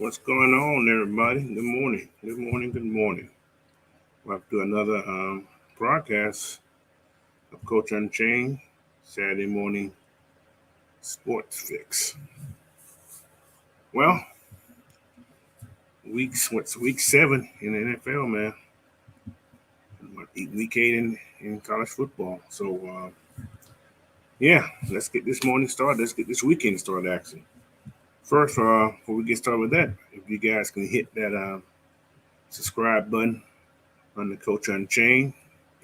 What's going on, everybody? Good morning. Good morning. Good morning. We're up to another broadcast of Coach Unchained Saturday morning sports fix. Well, what's week 7 in the NFL, man? Week 8 in college football. So, yeah, let's get this morning started. Let's get this weekend started, actually. First, before we get started with that, if you guys can hit that subscribe button on the Coach Unchained,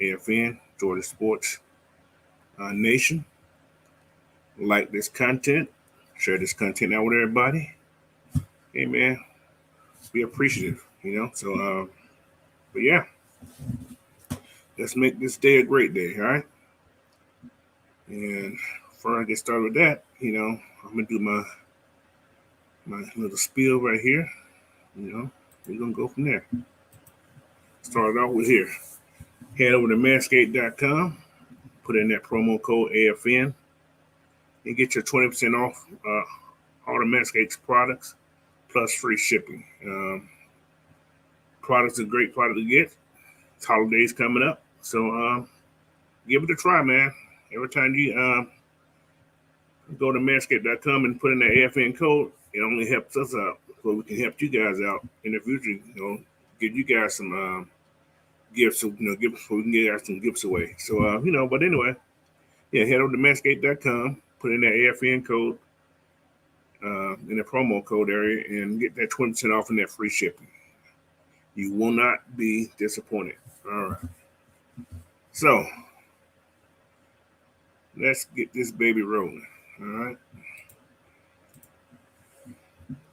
AFN, Georgia Sports Nation. Like this content, share this content out with everybody. Hey, man, be appreciative. But yeah, let's make this day a great day, all right? And before I get started with that, I'm gonna do my little spiel right here. We're gonna go from there. Start it off with here. Head over to manscaped.com, put in that promo code AFN, and get your 20% off all the Manscaped products plus free shipping. Product's a great product to get. It's holidays coming up, so give it a try, man. Every time you go to manscaped.com and put in the AFN code, it only helps us out, so we can help you guys out in the future. Give you guys some gifts, so we can get you guys some gifts away. So but anyway, yeah, head over to manscaped.com, put in that AFN code in the promo code area, and get that 20% off and that free shipping. You will not be disappointed. All right. So let's get this baby rolling. All right.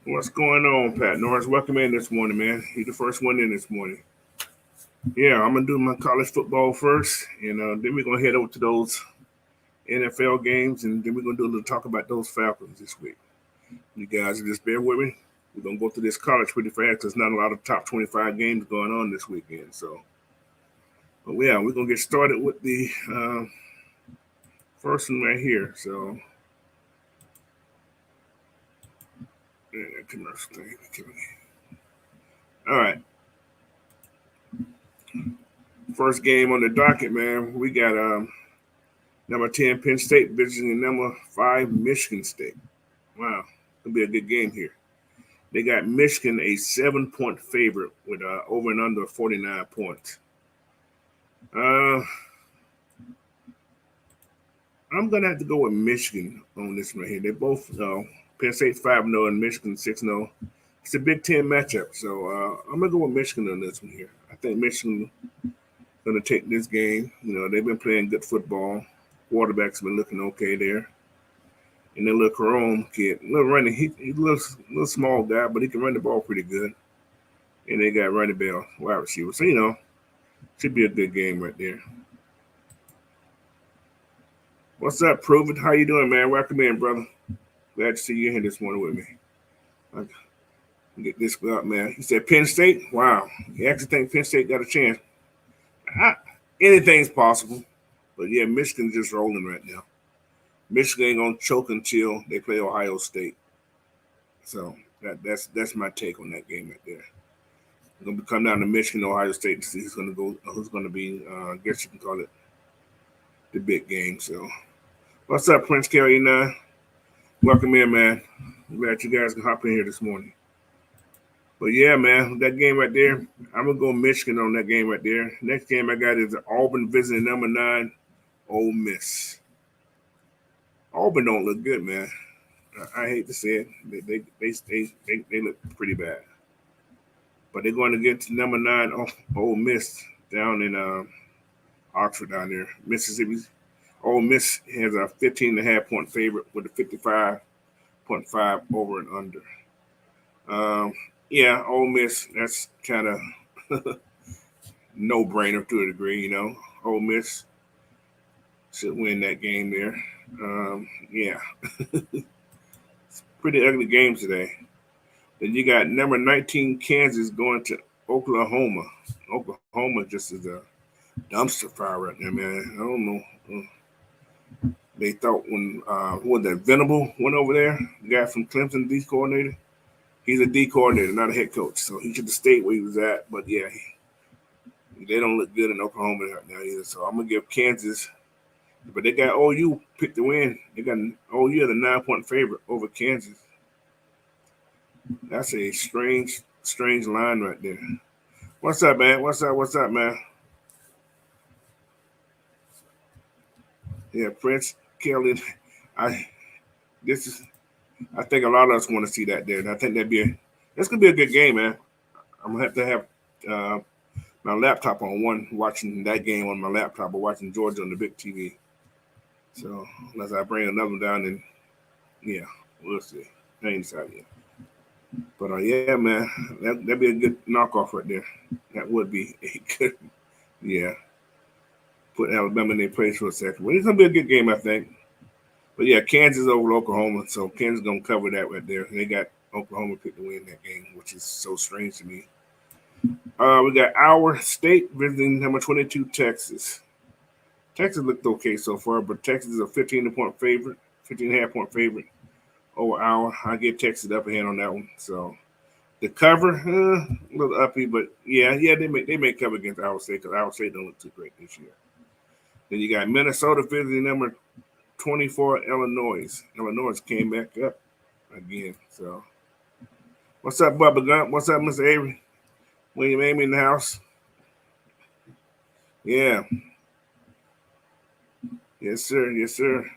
What's going on, Pat Norris? Welcome in this morning, man. You're the first one in this morning. Yeah, I'm gonna do my college football first, and then we're gonna head over to those NFL games, and then we're gonna do a little talk about those Falcons this week. You guys just bear with me. We're gonna go through this college pretty fast. There's not a lot of top 25 games going on this weekend, so. But yeah, we're gonna get started with the first one right here. So, yeah, commercial thing. All right. First game on the docket, man. We got number 10 Penn State visiting number 5 Michigan State. Wow, it'll be a good game here. They got Michigan a 7-point favorite with over and under 49 points. I'm gonna have to go with Michigan on this one here. They both Penn State 5-0 and Michigan 6-0. It's a Big Ten matchup, so I'm gonna go with Michigan on this one here. I think Michigan gonna take this game. They've been playing good football. Quarterback's been looking okay there. And then little Carone kid, little running, he's a little small guy, but he can run the ball pretty good. And they got running back, wide receiver. So should be a good game right there. What's up, Prove It? How you doing, man? Welcome in, brother. Glad to see you here this morning with me. Get this up, man. He said Penn State. Wow, you actually think Penn State got a chance? Anything's possible, but yeah, Michigan's just rolling right now. Michigan ain't gonna choke until they play Ohio State. So that's my take on that game right there. It's gonna come down to Michigan, Ohio State to see who's gonna be. I guess you can call it the big game. So, what's up, Prince Carey 9? Welcome in, man. I'm glad you guys can hop in here this morning. But yeah, man, that game right there, I'm gonna go Michigan on that game right there. Next game I got is Auburn visiting number 9, Ole Miss. Auburn don't look good, man. I hate to say it. They look pretty bad. But they're going to get to number 9 Ole Miss down in Oxford down there, Mississippi. Ole Miss has a 15.5-point favorite with a 55.5 over and under. Yeah, Ole Miss, that's kind of no-brainer to a degree, Ole Miss should win that game there. Yeah. It's pretty ugly game today. Then you got number 19 Kansas going to Oklahoma. Oklahoma just is a dumpster fire right there, man. I don't know. They thought when Venable went over there, the guy from Clemson, D coordinator, He's a D coordinator, not a head coach, so he should have stayed where he was at. But yeah, they don't look good in Oklahoma right now either. So I'm gonna give Kansas, but they got OU picked to win. They got OU as a 9-point favorite over Kansas. That's a strange line right there. What's up, man? What's up, man? Yeah, Prince Kelly. I think a lot of us want to see that there. And I think that's gonna be a good game, man. I'm gonna have to have my laptop on watching that game on my laptop or watching Georgia on the big TV. So unless I bring another one down, then yeah, we'll see. I ain't decided yet. But yeah, man, that'd be a good knockoff right there. That would be a good, yeah. Put Alabama in their place for a second. Well, it's gonna be a good game, I think. But yeah, Kansas over Oklahoma, so Kansas gonna cover that right there. They got Oklahoma picked to win that game, which is so strange to me. We got our state visiting number 22, Texas. Texas looked okay so far, but Texas is a 15-point favorite, 15.5-point favorite over our. I get Texas up ahead on that one. So the cover, a little uppy, but yeah, they may cover against Iowa State because Iowa State don't look too great this year. Then you got Minnesota visiting number 24, Illinois. Illinois came back up again. So what's up, Bubba Gump? What's up, Mr. Avery? William Amy in the house. Yeah. Yes, sir. Yes, sir.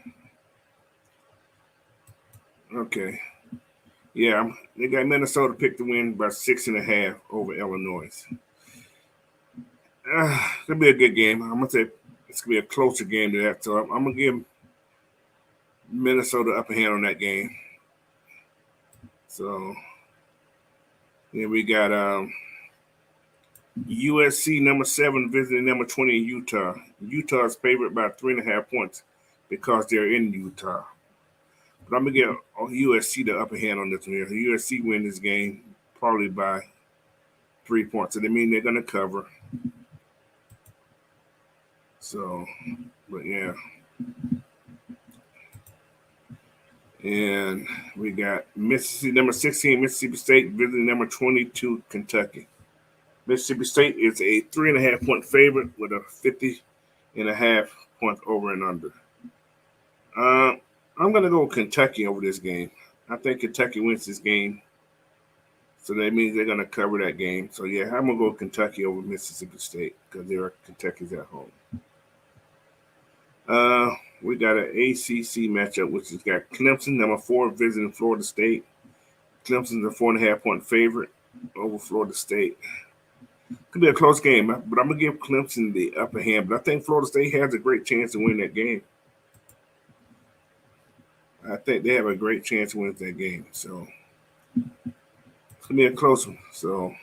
Okay. Yeah, they got Minnesota picked to win by 6.5 over Illinois. It'll be a good game. I'm gonna say it's gonna be a closer game to that. So I'm gonna give Minnesota upper hand on that game. So then we got USC number 7 visiting number 20 in Utah. Utah's favored by 3.5 points because they're in Utah. But I'm gonna give USC the upper hand on this one here. USC win this game probably by 3 points. So they mean they're gonna cover. So, but yeah. And we got Mississippi number 16, Mississippi State visiting number 22, Kentucky. Mississippi State is a 3.5-point favorite with a 50.5 point over and under. I'm going to go with Kentucky over this game. I think Kentucky wins this game. So that means they're going to cover that game. So, yeah, I'm going to go with Kentucky over Mississippi State because Kentucky's at home. We got an ACC matchup, which has got Clemson, number 4, visiting Florida State. Clemson's a 4.5-point favorite over Florida State. Could be a close game, but I'm going to give Clemson the upper hand. But I think Florida State has a great chance to win that game. I think they have a great chance to win that game. So it's going to be a close one. So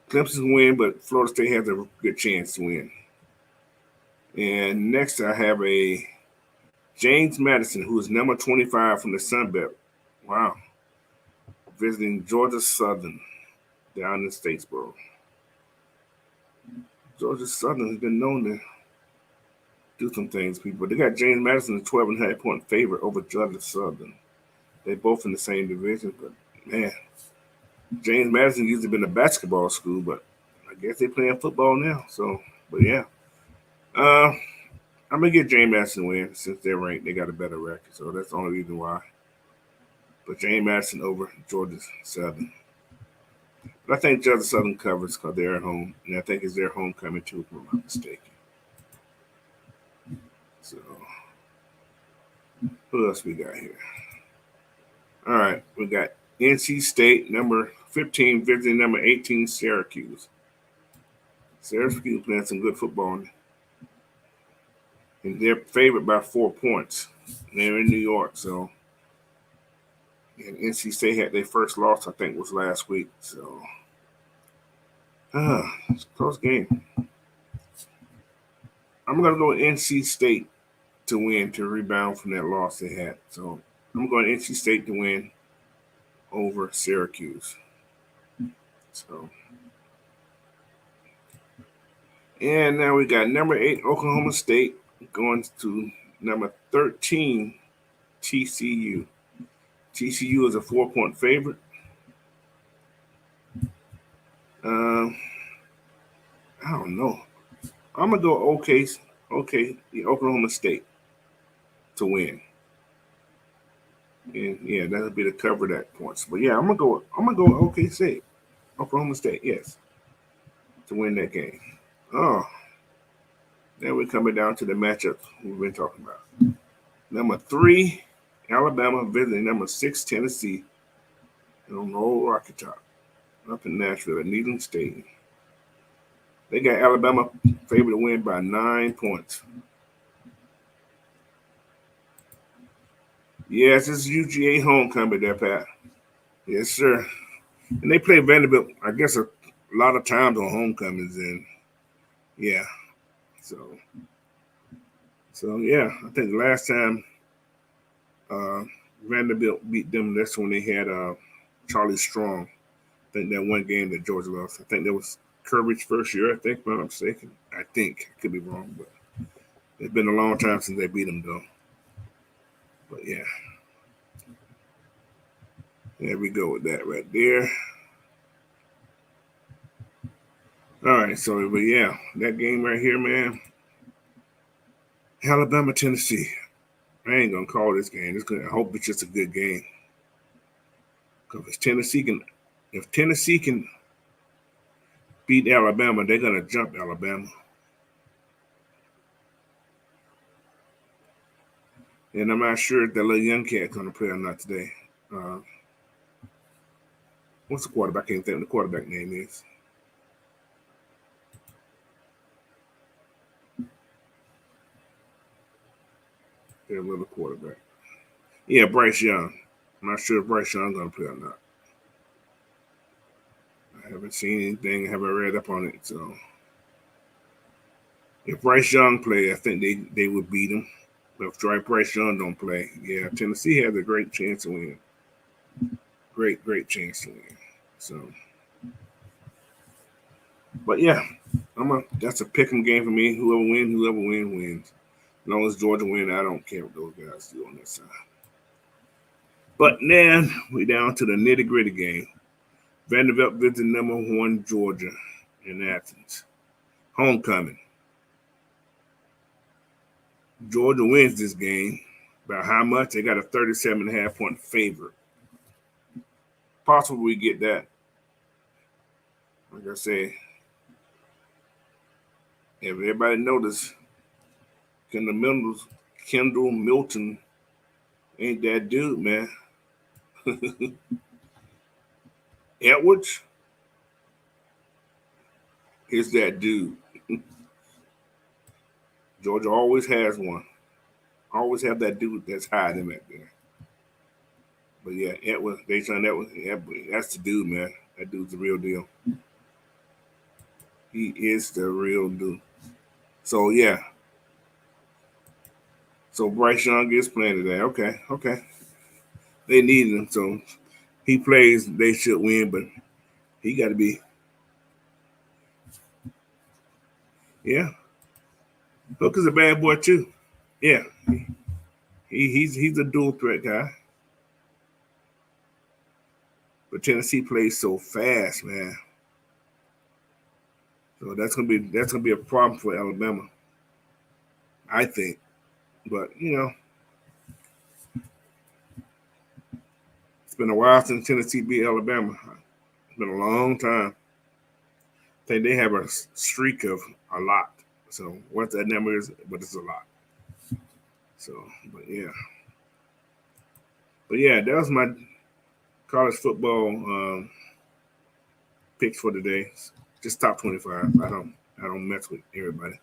Clemson win, but Florida State has a good chance to win. And next I have a James Madison, who is number 25 from the Sun Belt. Wow. Visiting Georgia Southern down in Statesboro. Georgia Southern has been known to do some things, people. They got James Madison, a 12.5-point favorite over Georgia Southern. They're both in the same division, but man, James Madison used to be in a basketball school, but I guess they're playing football now. So, but yeah. I'm gonna get James Madison win since they're ranked. They got a better record, so that's the only reason why. But James Madison over Georgia Southern. But I think Georgia Southern covers because they're at home, and I think it's their homecoming too, if I'm not mistaken. So, who else we got here? All right, we got NC State, number 15, visiting number 18, Syracuse. Syracuse playing some good football, and they're favored by 4 points. They're in New York, so. And NC State had their first loss, I think, was last week. So, it's a close game. I'm going to go with NC State to win, to rebound from that loss they had. So, I'm going NC State to win over Syracuse. So, and now we got number 8, Oklahoma State, going to number 13, TCU. TCU is a 4-point favorite. Um, I don't know. I'm gonna go yeah, Oklahoma State to win. And yeah, that'll be the cover that points. But yeah, I'm gonna go OK State. Oklahoma State, yes, to win that game. Oh, then we're coming down to the matchup we've been talking about. Number 3, Alabama visiting number 6, Tennessee, on Old Rocky Top, up in Nashville at Neyland Stadium. They got Alabama favored to win by 9 points. Yes, it's UGA homecoming there, Pat. Yes, sir. And they play Vanderbilt, I guess, a lot of times on homecomings. And yeah, so yeah, I think the last time uh, Vanderbilt beat them, that's when they had Charlie Strong. I think that one game that Georgia lost. I think that was Kirby's first year, I think, if I'm not mistaken. I think. I could be wrong, but it's been a long time since they beat them, though. But yeah, there we go with that right there. All right, so, but yeah, that game right here, man, Alabama, Tennessee. I ain't going to call this game. I hope it's just a good game. Because if Tennessee can beat Alabama, they're going to jump Alabama. And I'm not sure if that little young cat going to play or not today. What's the quarterback? I can't think what the quarterback name is. Their little quarterback. Yeah, Bryce Young. I'm not sure if Bryce Young going to play or not. I haven't seen anything. I haven't read up on it. So if Bryce Young play, I think they would beat him. But if Bryce Young don't play, yeah, Tennessee has a great chance to win. Great chance to win. So, but yeah, that's a pick 'em game for me. Whoever wins. As long as Georgia win, I don't care what those guys do on that side. But then we down to the nitty gritty game. Vanderbilt visiting number 1 Georgia in Athens. Homecoming. Georgia wins this game. By how much? They got a 37.5 point favorite. Possible we get that. Like I said, if everybody noticed, Kendall Milton ain't that dude, man. Edwards is that dude. Georgia always has one. Always have that dude that's hiding back there. But yeah, Edwards, that's the dude, man. That dude's the real deal. He is the real dude. So yeah. So Bryce Young is playing today. Okay. They need him, so he plays. They should win, but he got to be. Yeah, Hook is a bad boy too. Yeah, he's a dual threat guy. But Tennessee plays so fast, man. So that's gonna be a problem for Alabama, I think. But it's been a while since Tennessee beat Alabama. It's been a long time. I think they have a streak of a lot. So what that number is, but it's a lot. So, but yeah, that was my college football picks for today. Just top 25. I don't mess with everybody.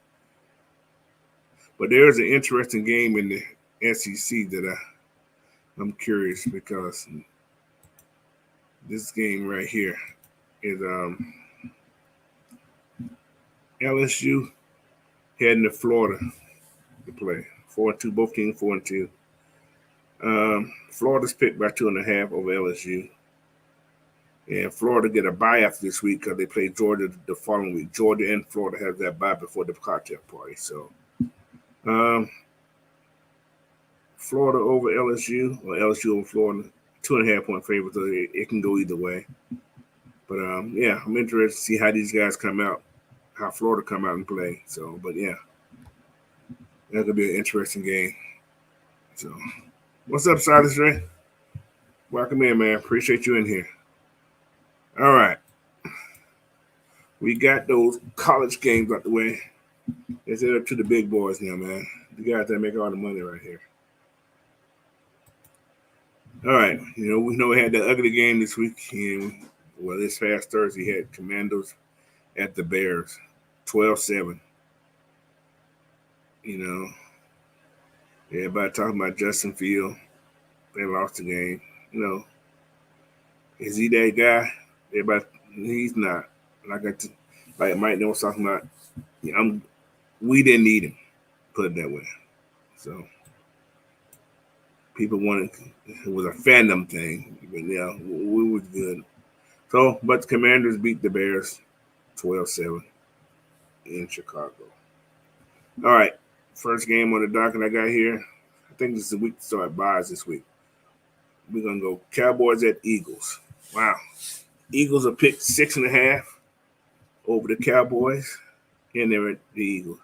But there is an interesting game in the SEC that I'm curious because this game right here is LSU heading to Florida to play. 4-2, both teams 4-2. Florida's picked by 2.5 over LSU. And Florida get a bye after this week because they play Georgia the following week. Georgia and Florida have that bye before the cocktail party. So, Florida over LSU or LSU over Florida, 2.5 point favorite. So it can go either way. But yeah, I'm interested to see how these guys come out, how Florida come out and play. So, but yeah, that could be an interesting game. So, what's up, Silas Ray? Welcome in, man. Appreciate you in here. All right, we got those college games out the way. Let's head up to the big boys now, man. The guys that make all the money right here. All right, we know we had that ugly game this week. And, well, this past Thursday, had Commandos at the Bears, 12-7. Everybody talking about Justin Field. They lost the game. Is he that guy? Everybody, he's not. Like Mike was talking about. We didn't need him. Put it that way. So people wanted, it was a fandom thing, but yeah, we was good. So, but the Commanders beat the Bears 12-7 in Chicago. All right, first game on the docket I got here. I think this is the week to start buys this week. We're gonna go Cowboys at Eagles. Wow, Eagles are picked 6.5 over the Cowboys, and they're at the Eagles.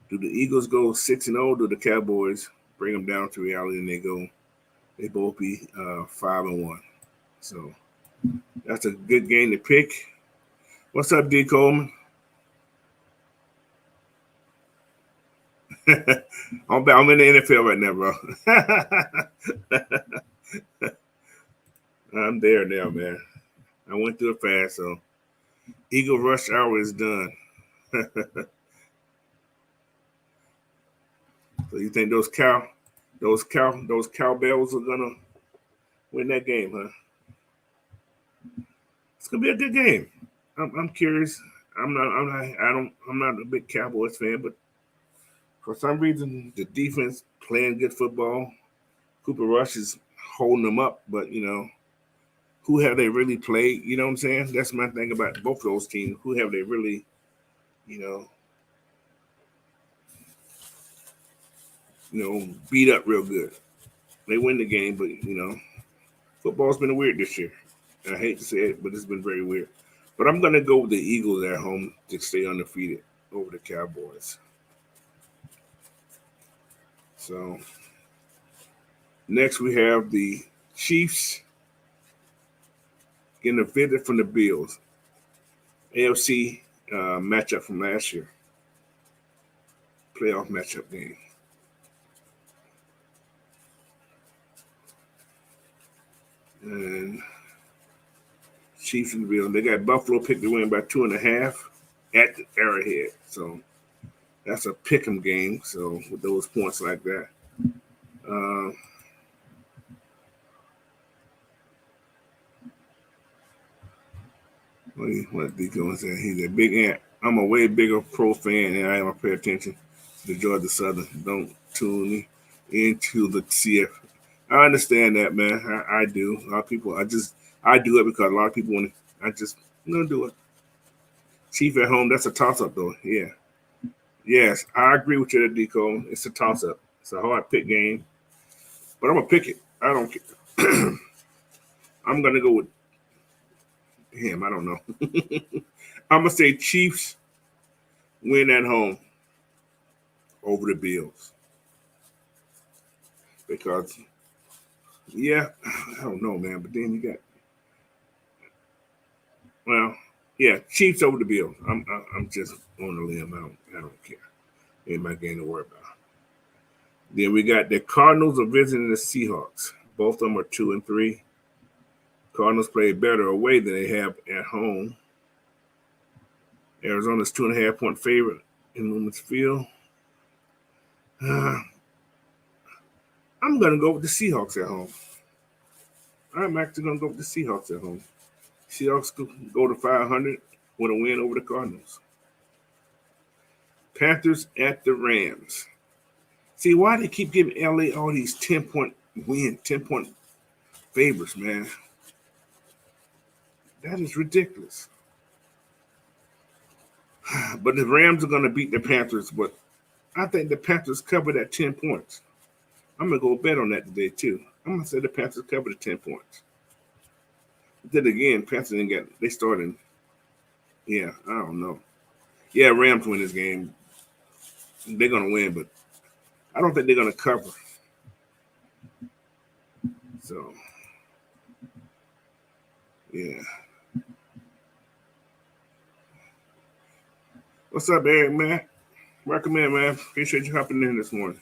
Do the Eagles go 6-0? Do the Cowboys bring them down to reality and they both be 5-1? So that's a good game to pick. What's up, D. Coleman? I'm in the NFL right now, bro. I'm there now, man. I went through it fast, so Eagle rush hour is done. So you think those cowbells are gonna win that game, huh? It's gonna be a good game. I'm curious. I'm not a big Cowboys fan, but for some reason the defense playing good football. Cooper Rush is holding them up, but who have they really played? You know what I'm saying? That's my thing about both of those teams. Who have they really, beat up real good? They win the game, but football's been weird this year. I hate to say it, but it's been very weird. But I'm gonna go with the Eagles at home to stay undefeated over the Cowboys. So next we have the Chiefs getting a visit from the Bills. AFC matchup from last year. Playoff matchup game. And Chiefs and the Bills. They got Buffalo picked to win by 2.5 at the Arrowhead. So that's a pick'em game. So with those points like that. What Deacon said, he's a big ant. I'm a way bigger pro fan, and I don't pay attention to Georgia Southern. Don't tune me into the CF. I understand that, man. I do. A lot of people, I do it because a lot of people want to. I just do it. Chief at home, that's a toss up, though. Yeah. Yes, I agree with you, Deco. It's a toss up. It's a hard pick game, but I'm gonna pick it. I don't care. I'm gonna go with him. I don't know. I'm gonna say Chiefs win at home over the Bills because, yeah, I don't know, man. But then you got, Chiefs over the Bills. I'm just on the limb. I don't care. Ain't my game to worry about. Then we got the Cardinals are visiting the Seahawks. Both of them are 2-3. Cardinals play better away than they have at home. Arizona's 2.5-point favorite in Lumen's Field. I'm going to go with the Seahawks at home. I'm actually going to go with the Seahawks at home. Seahawks go to 500 with a win over the Cardinals. Panthers at the Rams. See, why they keep giving LA all these 10-point win, 10-point favors, man? That is ridiculous. But the Rams are going to beat the Panthers, but I think the Panthers cover that 10 points. I'm going to go bet on that today, too. I'm going to say the Panthers cover the 10 points. Then again, Panthers didn't get. They started. Yeah, I don't know. Yeah, Rams win this game. They're gonna win, but I don't think they're gonna cover. So yeah. What's up, Eric, man? Welcome in, man. Appreciate you hopping in this morning.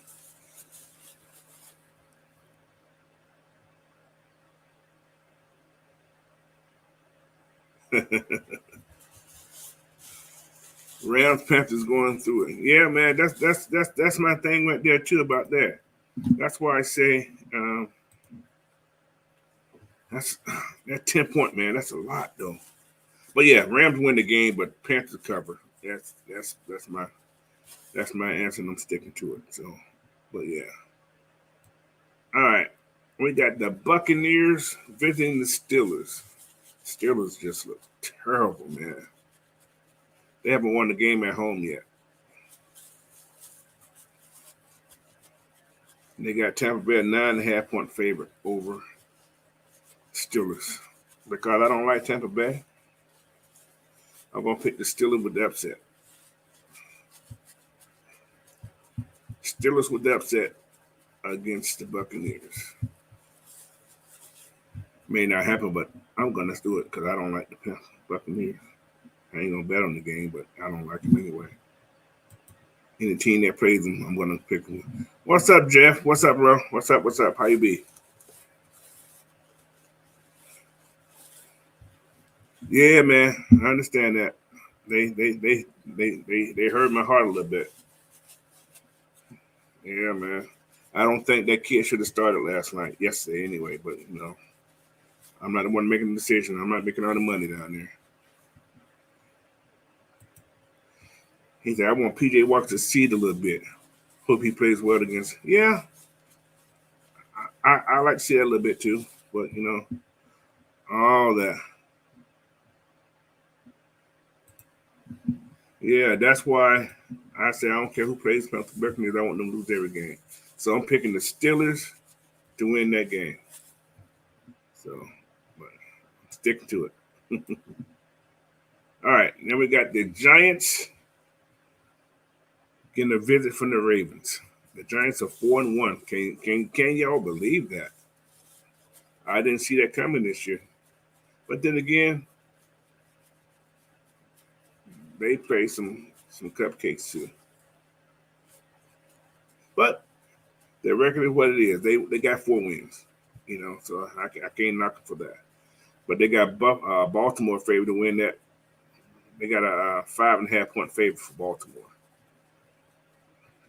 Rams Panthers going through it. Yeah, man. That's my thing right there too about that. That's why I say that's that 10-point, man. That's a lot though. But yeah, Rams win the game, but Panthers cover. That's my answer, and I'm sticking to it. So, but yeah. All right, we got the Buccaneers visiting the Steelers. Steelers just look terrible, man. They haven't won the game at home yet. And they got Tampa Bay a 9.5-point favorite over Steelers. Because I don't like Tampa Bay, I'm gonna pick the Steelers with the upset. Steelers with the upset against the Buccaneers. May not happen, but I'm gonna do it because I don't like the Buccaneers. I ain't gonna bet on the game, but I don't like them anyway. Any team that plays them, I'm gonna pick them. What's up, Jeff? What's up, bro? What's up? What's up? How you be? Yeah, man. I understand that. They hurt my heart a little bit. Yeah, man. I don't think that kid should have started last night, yesterday anyway, but I'm not the one making the decision. I'm not making all the money down there. He said, I want PJ Walker to seed a little bit. Hope he plays well against. Yeah, I like to see that a little bit too. But, all that. Yeah, that's why I say I don't care who plays Buccaneers. I want them to lose every game. So I'm picking the Steelers to win that game. So, but I'm sticking to it. All right, now we got the Giants getting a visit from the Ravens. The Giants are 4-1. Can y'all believe that? I didn't see that coming this year. But then again, they play some cupcakes too. But their record is what it is. They got 4 wins, so I can't knock them for that. But they got Baltimore favored to win that. They got a 5.5-point favor for Baltimore.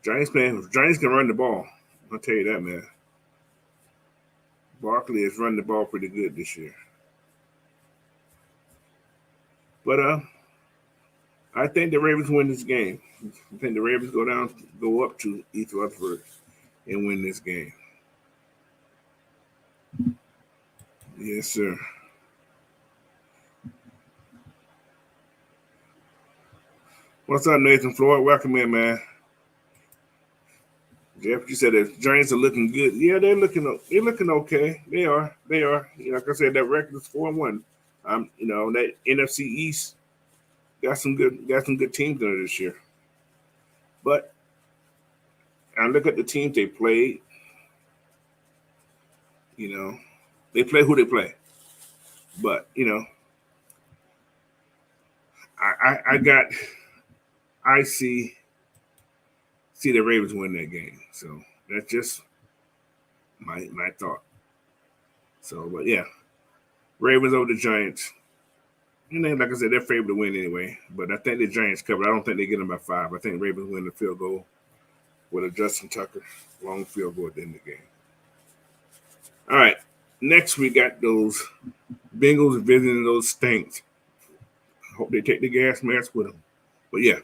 Giants can run the ball. I'll tell you that, man. Barkley has run the ball pretty good this year. But I think the Ravens win this game. I think the Ravens go up to East Rutherford and win this game. Yes, sir. What's up, Nathan Floyd? Welcome in, man. Jeff, you said the Giants are looking good. Yeah, they're looking okay. They are. Like I said, that record is 4-1. That NFC East got some good teams in it this year. But I look at the teams they played. They play who they play. But I see the Ravens win that game. So that's just my thought. So, but yeah, Ravens over the Giants. And then, like I said, they're favored to win anyway. But I think the Giants cover. I don't think they get them by 5. I think Ravens win the field goal with a Justin Tucker long field goal at the end of the game. All right. Next, we got those Bengals visiting those Saints. Hope they take the gas mask with them. But yeah,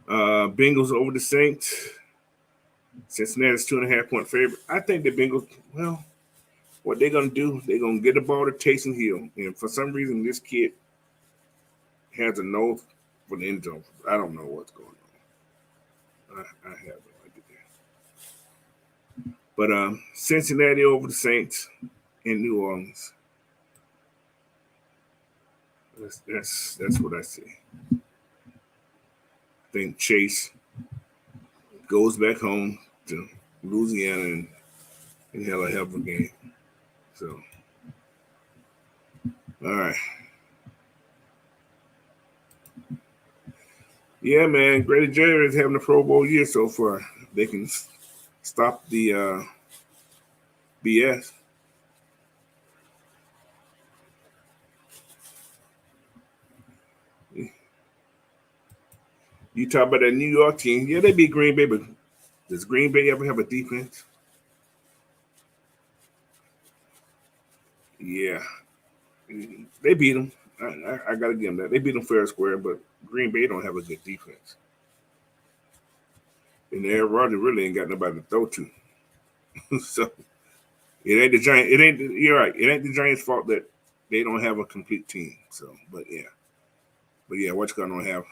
Bengals over the Saints. Cincinnati's 2.5-point favorite. I think the Bengals, what they're going to do, they're going to get the ball to Taysom Hill. And for some reason, this kid has a nose for the end zone. I don't know what's going on. I have no idea. But Cincinnati over the Saints in New Orleans. That's what I see. I think Chase goes back home to Louisiana and have a hell of a game. So, all right. Yeah, man. Grady Jarrett is having a Pro Bowl year so far. They can stop the BS. You talk about that New York team. Yeah, they beat Green Bay, but does Green Bay ever have a defense? Yeah, they beat them. I got to give them that. They beat them fair and square, but Green Bay don't have a good defense. And Aaron Rodgers really ain't got nobody to throw to. So it ain't the Giants. It ain't. You're right. It ain't the Giants' fault that they don't have a complete team. So, but yeah, what's going to have?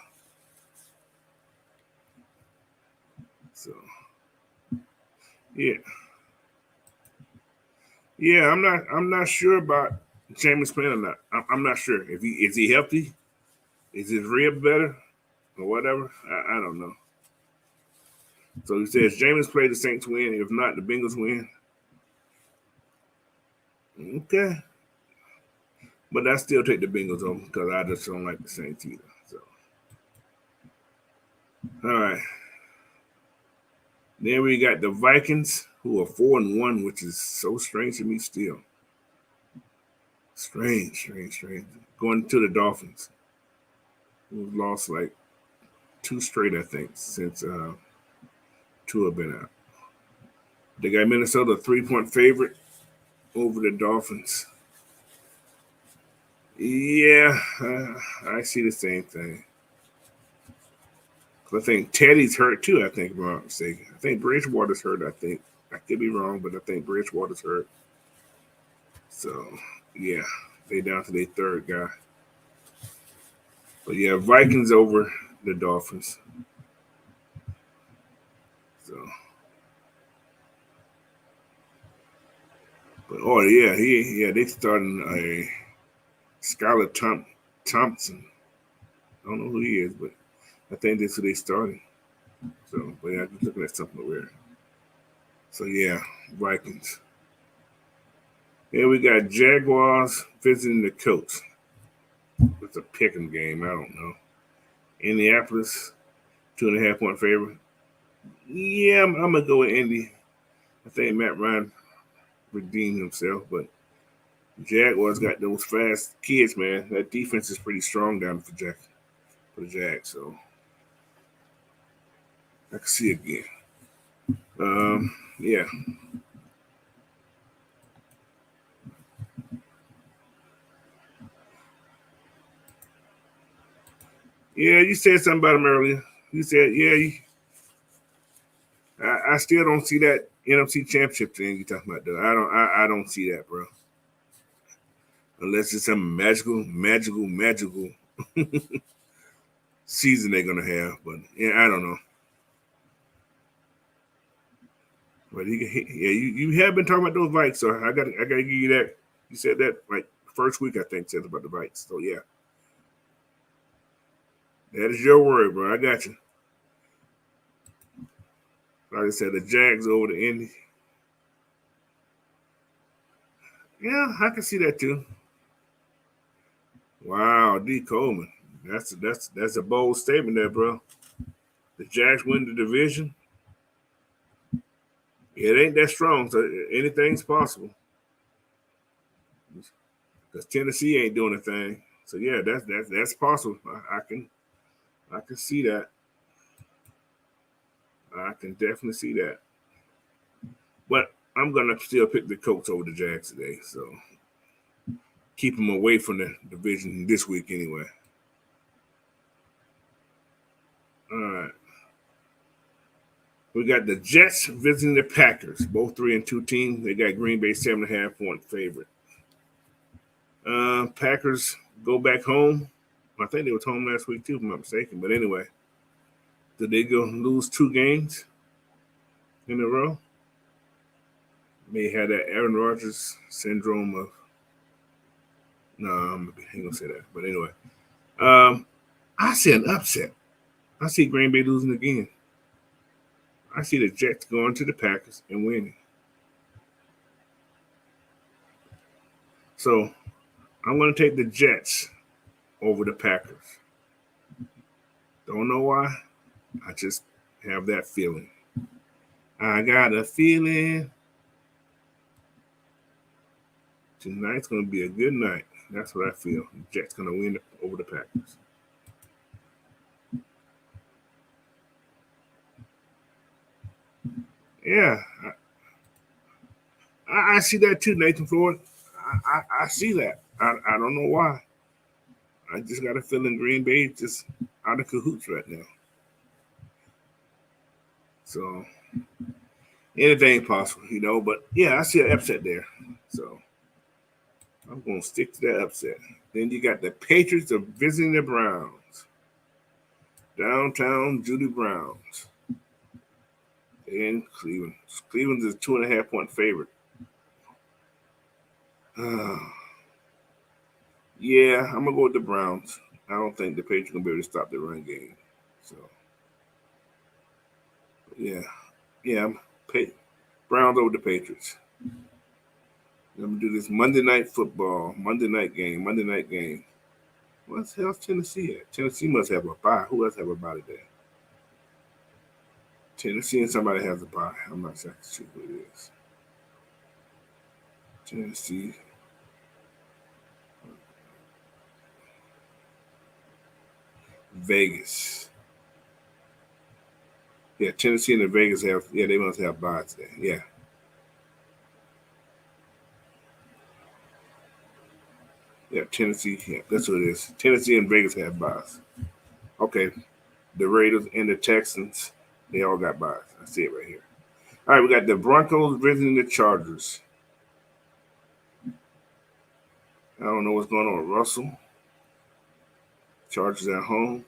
So yeah, yeah. I'm not sure about Jameis playing or not. I'm not sure if he is he healthy. Is his rib better or whatever? I don't know. So he says Jameis played the Saints win. If not, the Bengals win. Okay, but I still take the Bengals over because I just don't like the Saints either. So all right. Then we got the Vikings, who are 4-1, which is so strange to me still. Strange. Going to the Dolphins, who've lost like two straight, I think, since two have been out. They got Minnesota a 3-point favorite over the Dolphins. Yeah, I see the same thing. I think Teddy's hurt too. I think, if I'm not mistaken. I think Bridgewater's hurt. I think I could be wrong, but I think Bridgewater's hurt. So yeah, they down to their third guy. But yeah, Vikings over the Dolphins. So, but oh yeah, they starting a Skylar Thompson. I don't know who he is, but I think that's who they starting. So, but yeah, I'm just looking at something weird. So yeah, Vikings. Then we got Jaguars visiting the Colts. It's a pick'em game. I don't know. Indianapolis, 2.5 point favorite. Yeah, I'm gonna go with Indy. I think Matt Ryan redeemed himself, but Jaguars got those fast kids, man. That defense is pretty strong down for the Jags. So I can see it again. Yeah, yeah. You said something about him earlier. You said, yeah. I still don't see that NFC Championship thing you talking about. Though I don't see that, bro. Unless it's some magical season they're gonna have. But yeah, I don't know. But yeah, you have been talking about those Vikes, so I gotta give you that. You said that like first week, I think, said about the Vikes. So yeah, that is your word, bro. I got you. Like I said, the Jags over the Indy. Yeah, I can see that too. Wow, D Coleman. That's a bold statement there, bro. The Jags win the division. It ain't that strong, so anything's possible. Because Tennessee ain't doing a thing. So yeah, that's possible. I can see that. I can definitely see that. But I'm gonna still pick the Colts over the Jags today. So keep them away from the division this week anyway. All right. We got the Jets visiting the Packers, both 3-2 teams. They got Green Bay 7.5 point favorite. Packers go back home. I think they was home last week too, if I'm not mistaken. But anyway, did they go lose 2 games in a row? May have that Aaron Rodgers syndrome of No, I ain't gonna say that. But anyway, um, I see an upset. I see Green Bay losing again. I see the Jets going to the Packers and winning. So I'm going to take the Jets over the Packers. Don't know why. I just have that feeling. I got a feeling tonight's going to be a good night. That's what I feel. The Jets going to win over the Packers. Yeah, I see that too, Nathan Floyd. I see that. I don't know why. I just got a feeling Green Bay just out of cahoots right now. So anything possible. But yeah, I see an upset there. So I'm gonna stick to that upset. Then you got the Patriots are visiting the Browns. Downtown Judy Browns in Cleveland. Cleveland's a 2.5 point favorite. Yeah, I'm gonna go with the Browns. I don't think the Patriots gonna be able to stop the run game. So yeah, yeah, Browns over the Patriots. I'm gonna do this Monday night football, Monday night game, Monday night game. What the hell's Tennessee at? Tennessee must have a bye. Who else have a bye today? Tennessee and somebody has a bye. I'm not exactly sure who it is. Tennessee. Vegas. Yeah, Tennessee and the Vegas have. Yeah, they must have buys today. Yeah. Yeah, Tennessee. Yeah, that's what it is. Tennessee and Vegas have buys. Okay. The Raiders and the Texans, they all got buys. I see it right here. All right, we got the Broncos visiting the Chargers. I don't know what's going on with Russell. Chargers at home.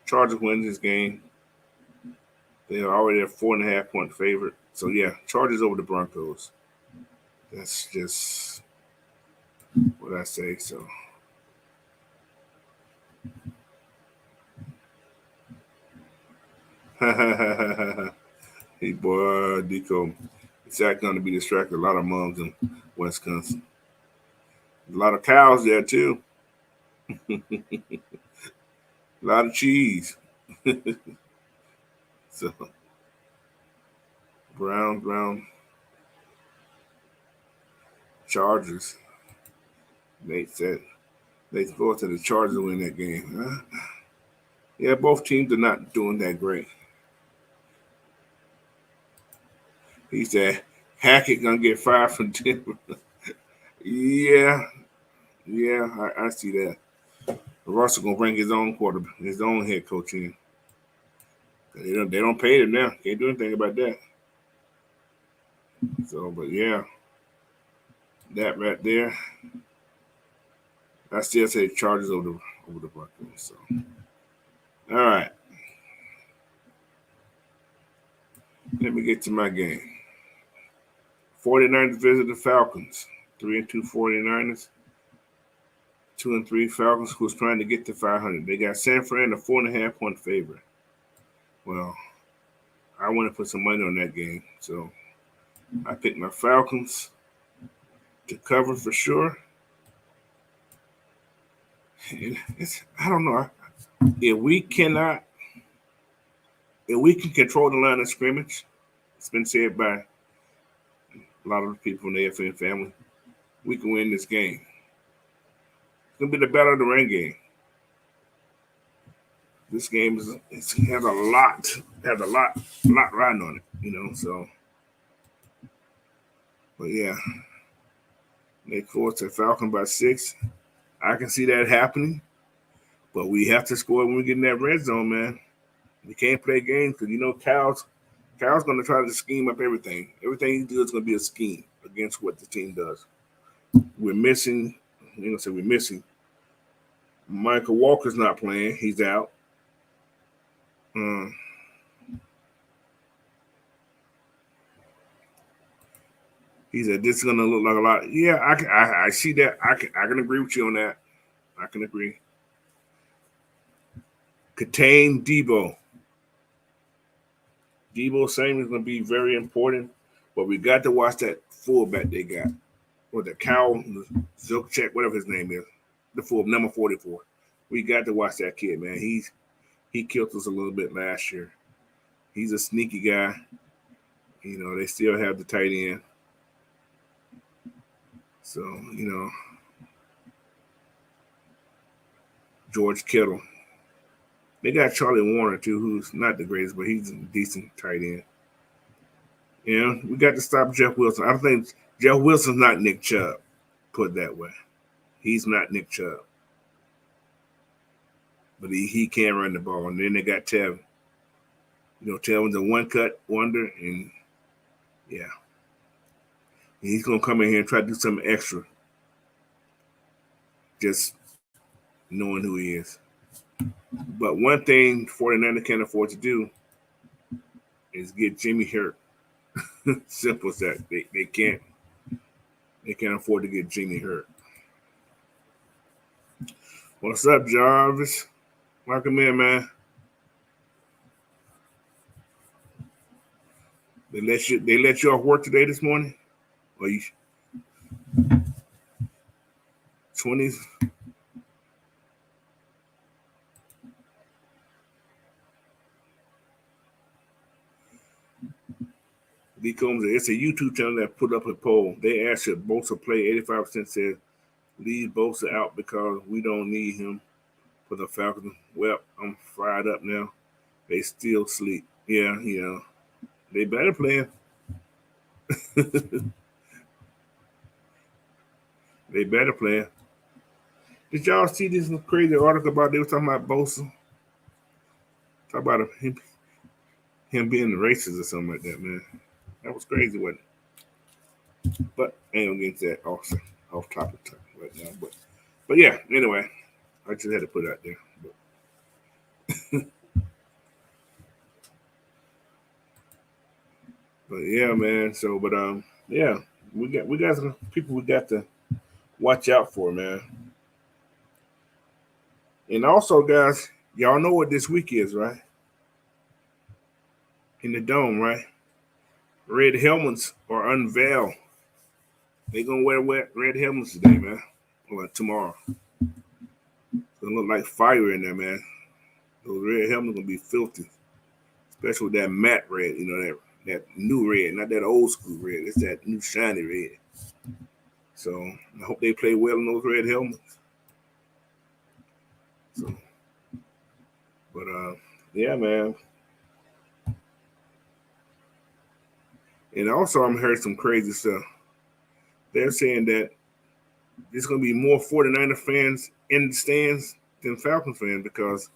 Chargers win this game. They are already a 4.5 point favorite. So yeah, Chargers over the Broncos. That's just what I say. So hey boy, Deco. It's actually going to be distracted. A lot of moms in Wisconsin. A lot of cows there too. A lot of cheese. So Brown Chargers. Nate said they go to the Chargers to win that game. Yeah, both teams are not doing that great. He said Hackett gonna get fired from Denver. Yeah, yeah, I see that. Russell gonna bring his own quarterback, his own head coach in. They don't pay him now. Can't do anything about that. So, but yeah, that right there, I still say Chargers over the Broncos. So, all right, let me get to my game. 49ers visit the Falcons. 3-2 49ers. 2-3 Falcons, who's trying to get to 500. They got San Fran a 4.5 point favorite. Well, I want to put some money on that game, so I picked my Falcons to cover for sure. I don't know if we cannot, if we can control the line of scrimmage. It's been said by a lot of people in the FN family. We can win this game. It's gonna be the battle of the rain game. This game has a lot riding on it. So, but yeah, they forced the Falcon by 6. I can see that happening, but we have to score when we get in that red zone, man. We can't play games because Cal's going to try to scheme up everything. Everything he does is going to be a scheme against what the team does. We're missing. We're missing. Michael Walker's not playing. He's out. Um, He said this is gonna look like a lot. Yeah, I see that. I can agree with you on that. I can agree. Contain Debo. Debo saying is gonna be very important, but we got to watch that fullback they got. Or the Cow Zilchek, whatever his name is. The full number 44. We got to watch that kid, man. He killed us a little bit last year. He's a sneaky guy. You know, they still have the tight end. So, you know, George Kittle. They got Charlie Warner, too, who's not the greatest, but he's a decent tight end. You know, we got to stop Jeff Wilson. I think Jeff Wilson's not Nick Chubb, put it that way. He's not Nick Chubb. But he can run the ball. And then they got Tevin. You know, Tevin's a one-cut wonder, and, yeah. And he's going to come in here and try to do something extra. Just knowing who he is. But one thing 49ers can't afford to do is get Jimmy hurt. Simple as that. They can't afford to get Jimmy hurt. What's up, Jarvis? Welcome in, man. They let you off work today this morning? Or you 20s? D Combs, it's a YouTube channel that put up a poll. They asked if Bosa play. 85% said leave Bosa out because we don't need him for the Falcons. Well, I'm fried up now. They still sleep. Yeah, you know. They better play him. They better play him. Did y'all see this crazy article about they were talking about Bosa? Talk about him being racist or something like that, man. That was crazy, wasn't it? But I ain't gonna get into that off topic right now. But yeah, anyway, I just had to put it out there. But yeah, man. So, but yeah, we got some people we got to watch out for, man. And also, guys, y'all know what this week is, right? In the dome, right? Red helmets are unveiled. They gonna wear red helmets today, man. Or tomorrow. It's gonna look like fire in there, man. Those red helmets gonna be filthy, especially with that matte red. You know that new red, not that old school red. It's that new shiny red. So I hope they play well in those red helmets. So, but yeah, man. And also, I'm hearing some crazy stuff. They're saying that there's going to be more 49er fans in the stands than Falcons fans because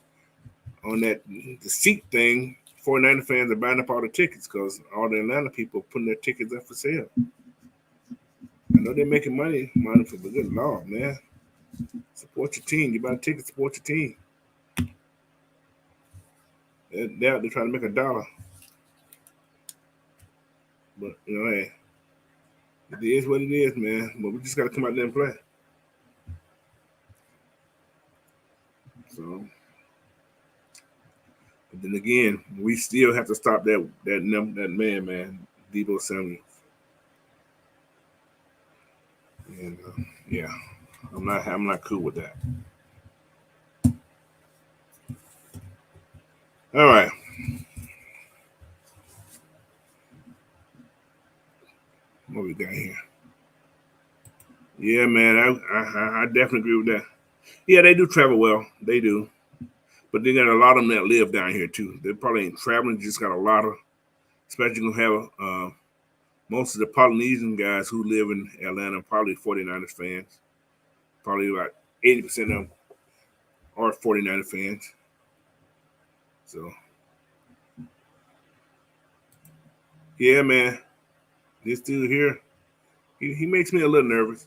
on the seat thing, 49er fans are buying up all the tickets because all the Atlanta people are putting their tickets up for sale. I know they're making money for the good Lord, man. Support your team. You buy a ticket, support your team. They're trying to make $1. But, you know, hey, it is what it is, man. But we just got to come out there and play. So, but then again, we still have to stop that man, Deebo Samuel. And yeah, I'm not cool with that. All right. What we got here? Yeah, man, I definitely agree with that. Yeah, they do travel well. They do. But they got a lot of them that live down here, too. They probably ain't traveling, just got a lot of, especially going to have most of the Polynesian guys who live in Atlanta, probably 49ers fans. Probably about 80% of them are 49er fans. So, yeah, man, this dude here, he makes me a little nervous.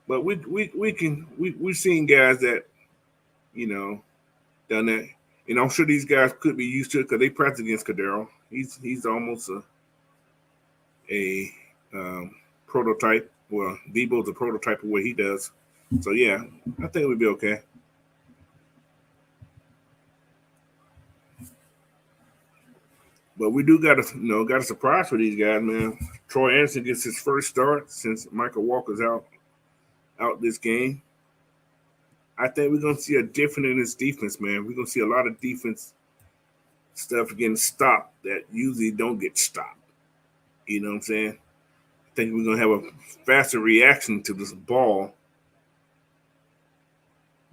But we've seen guys that, you know, done that. And I'm sure these guys could be used to it because they practice against Cadero. He's almost a prototype. Well, Debo's a prototype of what he does. So yeah, I think we'll be okay. But we do got a surprise for these guys, man. Troy Anderson gets his first start since Michael Walker's out this game. I think we're gonna see a different in this defense, man. We're gonna see a lot of defense stuff getting stopped that usually don't get stopped. You know what I'm saying? I think we're gonna have a faster reaction to this ball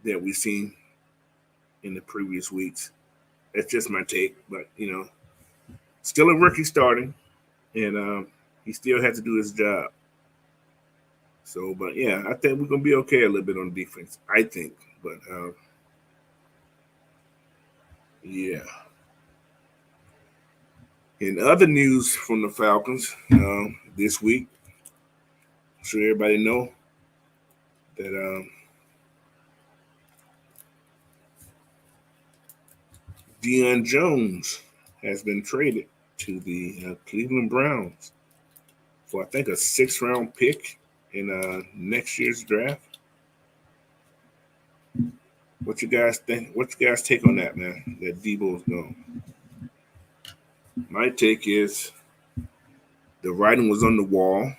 that we've seen in the previous weeks. That's just my take, but still a rookie starting, and he still has to do his job. So, but yeah, I think we're gonna be okay a little bit on defense. I think, but yeah. In other news from the Falcons this week, I'm sure everybody know that Deion Jones has been traded to the Cleveland Browns for I think a 6th-round pick in next year's draft. What you guys think? What you guys take on that, man? That Debo's gone. My take is the writing was on the wall.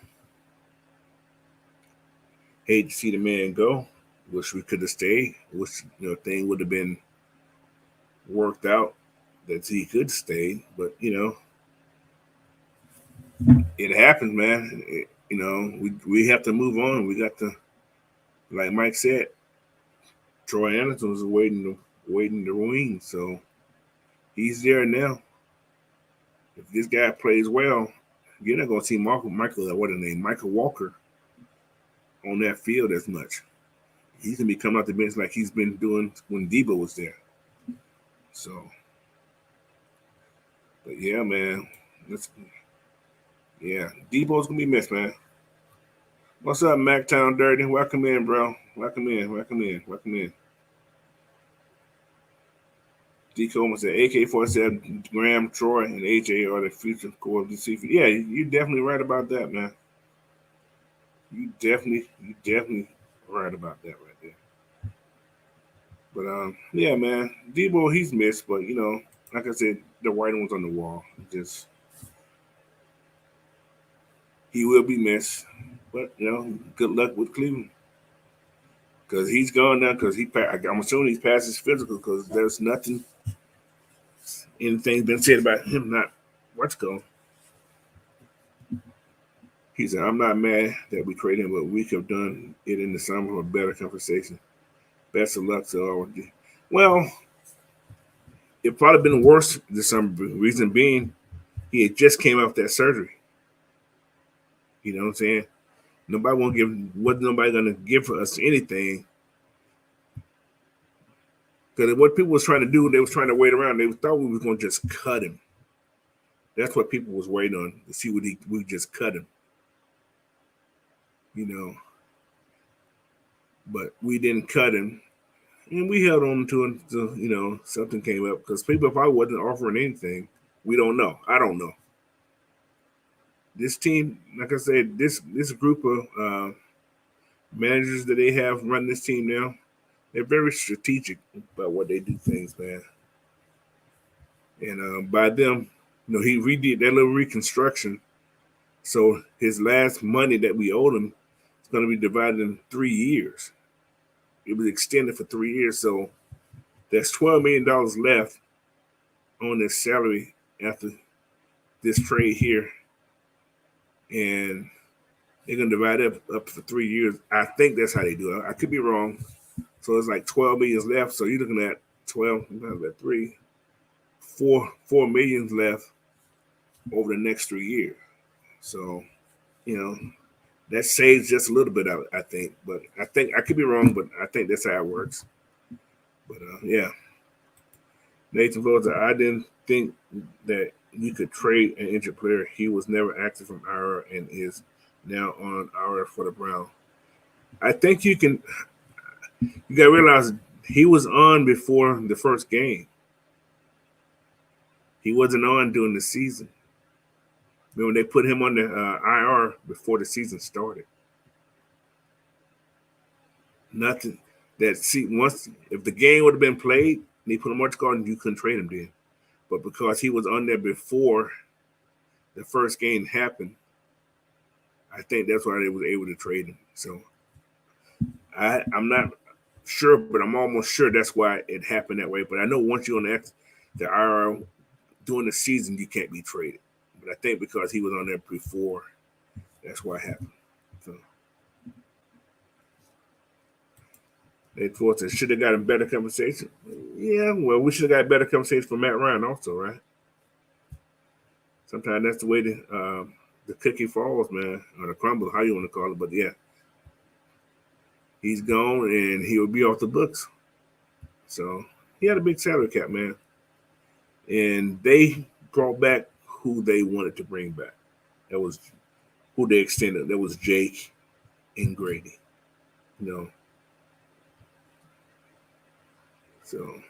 Hate to see the man go. Wish we could have stayed. Wish thing would have been worked out that he could stay. But it happens, man. We have to move on. We got to, like Mike said, Troy Anderson was waiting the wing, so he's there now. If this guy plays well, you're not gonna see Michael Walker on that field as much. He's gonna be coming out the bench like he's been doing when Debo was there. So, but yeah, man, Debo's gonna be missed, man. What's up, Mactown Dirty? Welcome in, bro. Welcome in. D. Coleman said AK-47, Graham, Troy, and AJ are the future core of the DC. Yeah, you're definitely right about that, man. You definitely right about that right there. But yeah, man, Debo, he's missed, but like I said, the writing was on the wall. He will be missed, but good luck with Cleveland because he's gone now. Because I'm assuming he's passed his physical because there's anything been said about him not what's going. He said, "I'm not mad that we traded him, but we could have done it in the summer for a better conversation. Best of luck to all." Well, it probably been worse this summer. Reason being, he had just came off that surgery. You know what I'm saying? Wasn't nobody gonna give for us anything. Because what people was trying to do, they was trying to wait around. They thought we was gonna just cut him. That's what people was waiting on to see we just cut him. But we didn't cut him. And we held on to it until, something came up. Because people probably wasn't offering anything. We don't know. I don't know. This team, like I said, this group of managers that they have running this team now, they're very strategic about what they do things, man. And by them, he redid that little reconstruction. So his last money that we owed him is going to be divided in 3 years. It was extended for 3 years. So there's $12 million left on his salary after this trade here. And they're going to divide it up for 3 years. I think that's how they do it. I could be wrong. So it's like 12 million left. So you're looking at 12, 3, 4 million left over the next 3 years. So, that saves just a little bit out, I think. But I think I could be wrong, but I think that's how it works. But yeah. Nathan Flores, I didn't think that you could trade an injured player. He was never active from IR and is now on IR for the Browns. I think you got to realize he was on before the first game. He wasn't on during the season. Remember, they put him on the IR before the season started. Nothing. Once if the game would have been played, and they put him on the card, you couldn't trade him then. But because he was on there before the first game happened, I think that's why they was able to trade him. So I'm not sure, but I'm almost sure that's why it happened that way. But I know once you're on the IR during the season, you can't be traded. But I think because he was on there before, that's why it happened. So they thought they should have gotten better compensation. Yeah, well, we should have got better compensation for Matt Ryan also, right? Sometimes that's the way the cookie falls, man, or the crumble, how you want to call it. But yeah, he's gone and he will be off the books. So he had a big salary cap, man. And they brought back who they wanted to bring back. That was who they extended. That was Jake and Grady. You know. So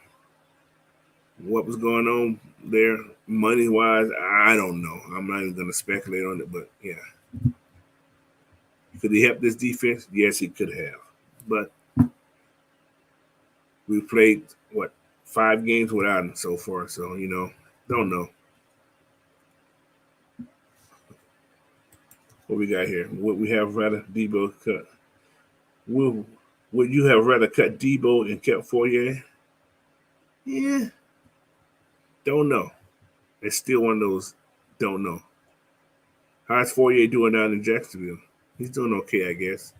what was going on there, money wise, I don't know. I'm not even gonna speculate on it, but yeah. Could he help this defense? Yes, he could have. But we played 5 games without him so far, so don't know. What we got here? Would we have rather Debo cut? Would you have rather cut Debo and kept Fourier? Yeah, don't know. It's still one of those don't know. How's Fourier doing down in Jacksonville? He's doing okay, I guess.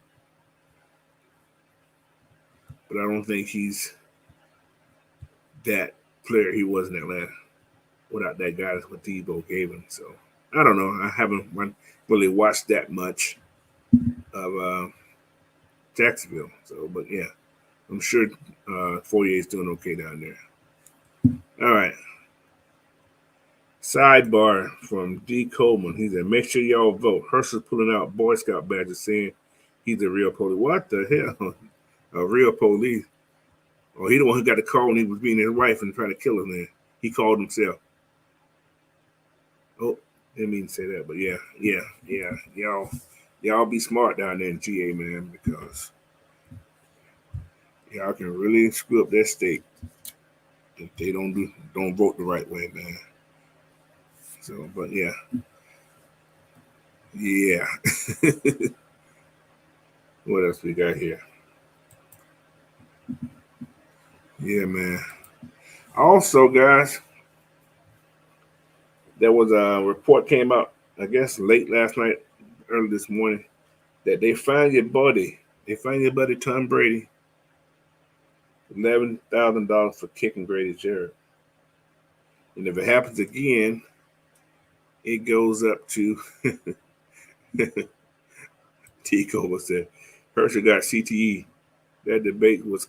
But I don't think he's that player he was in Atlanta without that guy what Debo gave him. So I don't know. I haven't really watched that much of Jacksonville. So, but yeah, I'm sure Fourier is doing okay down there. All right. Sidebar from D. Coleman. He said, make sure y'all vote. Herschel's pulling out Boy Scout badges saying he's a real police. What the hell? A real police? Oh, he the one who got the call when he was beating his wife and trying to kill him there. He called himself. Oh, didn't mean to say that, but yeah. Y'all be smart down there in GA, man, because y'all can really screw up their state if they don't vote the right way, man. So, but yeah. What else we got here? Yeah, man. Also, guys, there was a report came out, I guess, late last night, early this morning, that they find your buddy. They find your buddy Tom Brady, $11,000 for kicking Grady Jarrett. And if it happens again, it goes up to Tico said Herschel got CTE. That debate was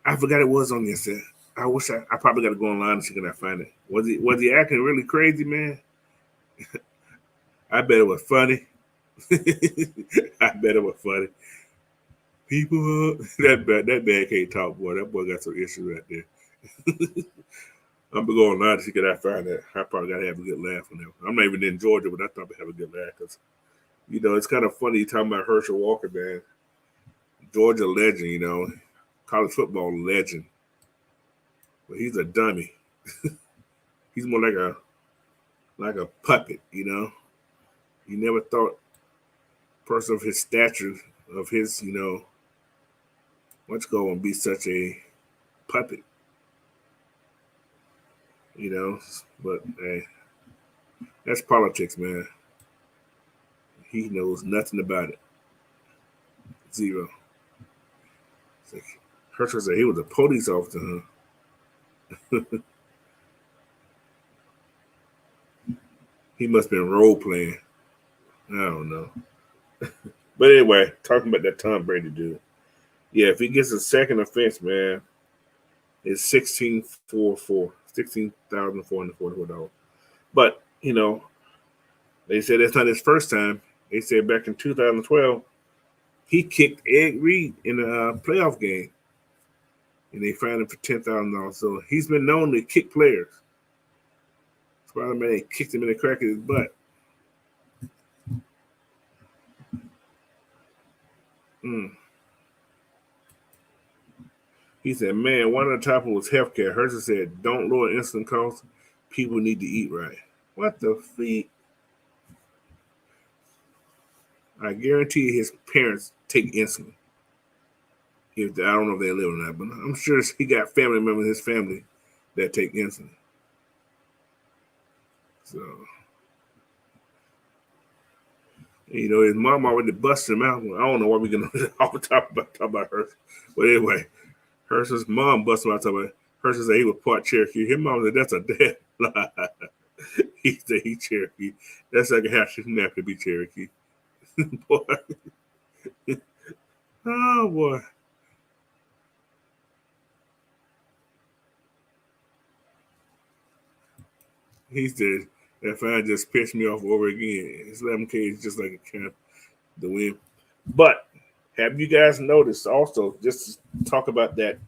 I forgot it was on yesterday. I wish I probably got to go online and see can I find it. Was he acting really crazy, man? I bet it was funny. I bet it was funny. People, that man can't talk, boy. That boy got some issues right there. I'm gonna go online to see can I find that. I probably gotta have a good laugh on that. I'm not even in Georgia, but I thought I'd have a good laugh because it's kind of funny talking about Herschel Walker, man. Georgia legend, college football legend. But he's a dummy. He's more like a puppet, You never thought a person of his stature, of his, what's going to be such a puppet. But hey, that's politics, man. He knows nothing about it. Zero. It's like Herschel said he was a police officer, huh? He must have been role playing. I don't know. But anyway, talking about that Tom Brady dude. Yeah, if he gets a second offense, man, it's $16,444. But, they said that's not his first time. They said back in 2012, he kicked Ed Reed in a playoff game. And they fined him for $10,000. So he's been known to kick players. That's Spider-Man kicked him in the crack of his butt. He said, man, one of the topics was healthcare. Herschel said, don't lower insulin costs. People need to eat right. What the feet? I guarantee his parents take insulin. I don't know if they live or not, but I'm sure he got family members in his family that take insulin. So, his mom already busted him out. I don't know why we're going to talk about Herschel. But anyway, Herschel's mom busted him out. Talking about Herschel said he was part Cherokee. His mom said, that's a damn lie. He said he Cherokee. That's like a half snap to be Cherokee. Boy. Oh, boy. He said, that fan just pissed me off over again. His 11K is just like a camp the win. But have you guys noticed also, just to talk about that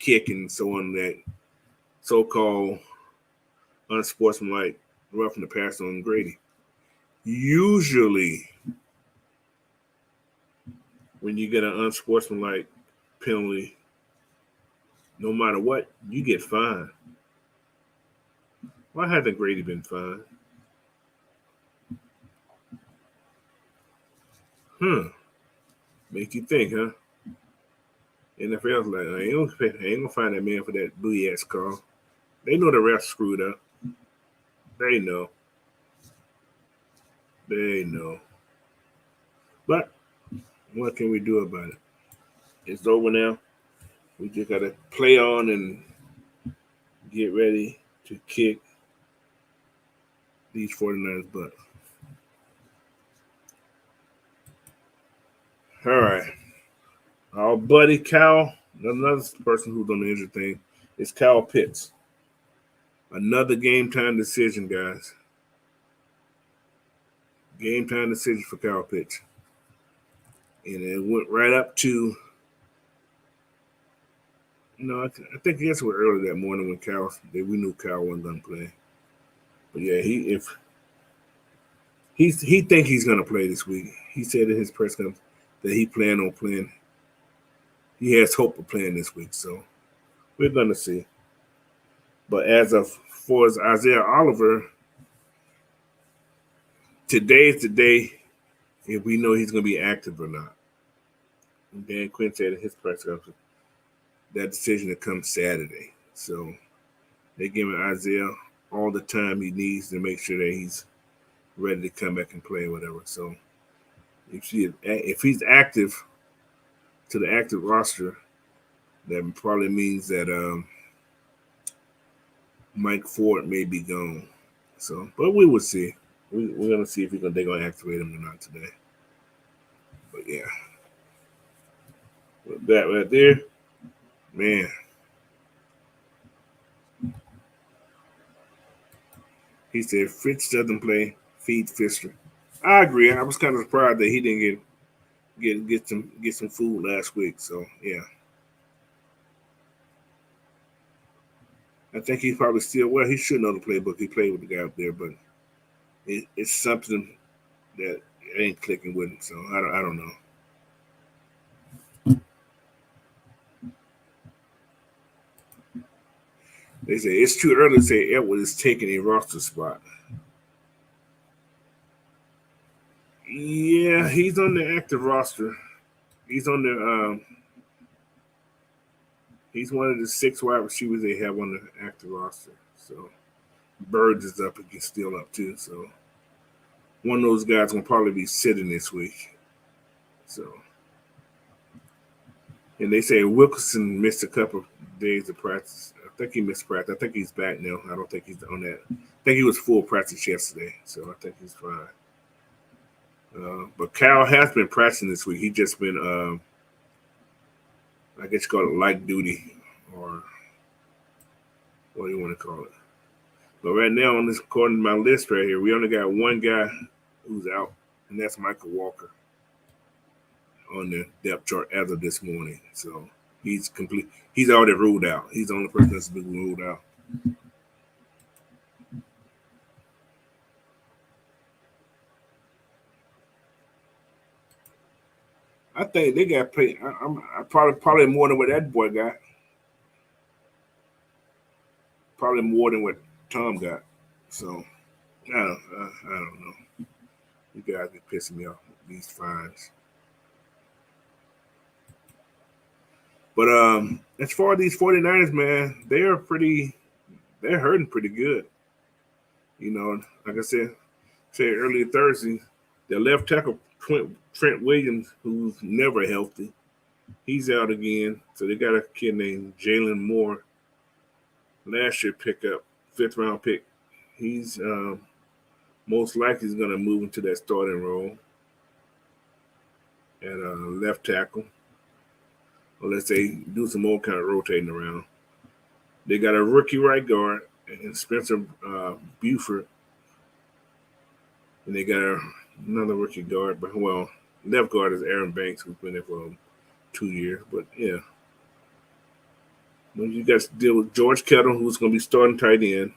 kick and so on, that so-called unsportsmanlike roughing the pass on Grady? Usually, when you get an unsportsmanlike penalty, no matter what, you get fined. Why hasn't Grady been fined? Make you think, huh? NFL's like, I ain't gonna find that man for that booty ass call. They know the refs screwed up. They know. They know. But what can we do about it? It's over now. We just gotta play on and get ready to kick these 49ers butt. All right. Our buddy Cal, another person who's on the injured thing, is Kyle Pitts. Another game time decision, guys. Game time decision for Kyle Pitts. And it went right up to, I think it was early that morning when we knew Cal wasn't going to play. But yeah, he think he's going to play this week. He said in his press conference that he planned on playing. He has hope of playing this week, so we're going to see. But for Isaiah Oliver, today is the day if we know he's going to be active or not. And Dan Quinn said in his press conference that decision to come Saturday. So they're giving Isaiah all the time he needs to make sure that he's ready to come back and play or whatever. So if he's active to the active roster, that probably means that Mike Ford may be gone. So, but we will see. We're gonna see if they're gonna activate him or not today. But yeah, with that right there, man. He said Fitz doesn't play. Feed Fister. I agree. I was kind of surprised that he didn't get some food last week. So yeah, I think he's probably still he should know the playbook. He played with the guy up there, but it's something that ain't clicking with him. So I don't know. They say it's too early to say Edward is taking a roster spot. Yeah, he's on the active roster. He's on the he's one of the 6 wide receivers they have on the active roster. So Birds is up against still up too. So one of those guys will probably be sitting this week. So and they say Wilkerson missed a couple of days of practice. I think he missed practice. I think he's back now. I don't think he's on that. I think he was full practice yesterday, so I think he's fine. But Cal has been practicing this week. He just been, I guess you call it light duty, or what do you want to call it? But right now, according to my list right here, we only got one guy who's out, and that's Michael Walker on the depth chart as of this morning. So he's complete. He's already ruled out. He's the only person that's been ruled out. I think they got paid. I probably more than what that boy got. Probably more than what Tom got. So I don't know. You guys be pissing me off with these fines. But as far as these 49ers, man, they're hurting pretty good. You know, like I said earlier Thursday, their left tackle Trent Williams, who's never healthy, he's out again. So they got a kid named Jalen Moore, last year pickup, 5th-round pick. He's most likely is going to move into that starting role at left tackle, unless they do some more kind of rotating around. They got a rookie right guard and Spencer Buford, and they got another rookie guard. But left guard is Aaron Banks, who's been there for 2 years. But yeah, you got to deal with George Kittle, who's going to be starting tight end.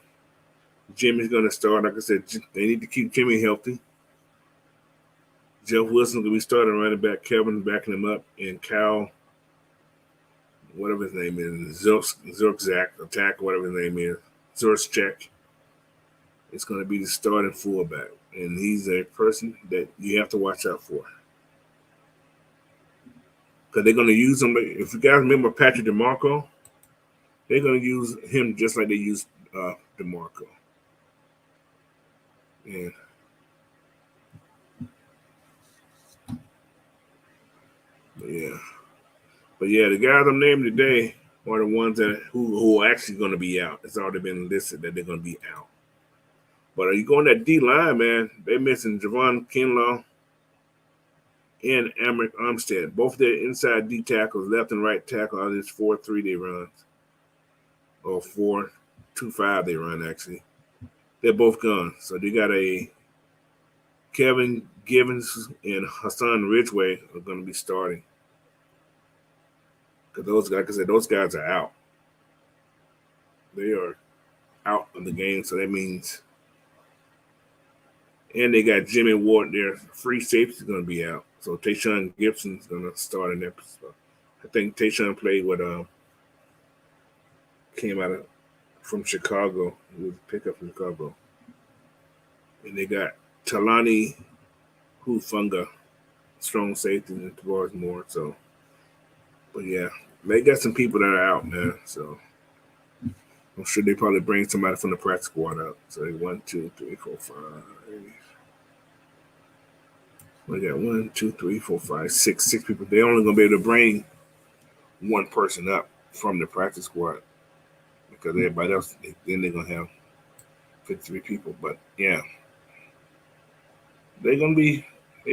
Jimmy's going to start. Like I said, they need to keep Jimmy healthy. Jeff Wilson's going to be starting running back. Kevin backing him up, and Kyle, whatever his name is, Zurkzak, attack, whatever his name is, Zurkzak, is going to be the starting fullback. And he's a person that you have to watch out for. Because they're going to use him. If you guys remember Patrick DeMarco, they're going to use him just like they used DeMarco. Yeah. But yeah, the guys I'm naming today are the ones who are actually going to be out. It's already been listed that they're going to be out. But are you going that D line, man? They're missing Javon Kinlaw and Amrik Armstead. Both their inside D tackles, left and right tackle, are this 4-3 they run. Or 4-2-5 they run, actually. They're both gone. So they got a Kevin Givens and Hassan Ridgeway are going to be starting. Because those guys, like I said, those guys are out. They are out of the game, so that means. And they got Jimmy Ward there. Free safety is going to be out. So Tayshaun Gibson's going to start in that. I think Tayshaun played with came out from Chicago. He was picked up from Chicago. And they got Talani Hufunga, strong safety, and Tavares Moore. So, but yeah, they got some people that are out, man. So I'm sure they probably bring somebody from the practice squad out. So 1, 2, 3, 4, 5. We got 1, 2, 3, 4, 5, 6 people. They're only gonna be able to bring one person up from the practice squad because everybody else, then they're gonna have 53 people. But yeah, they're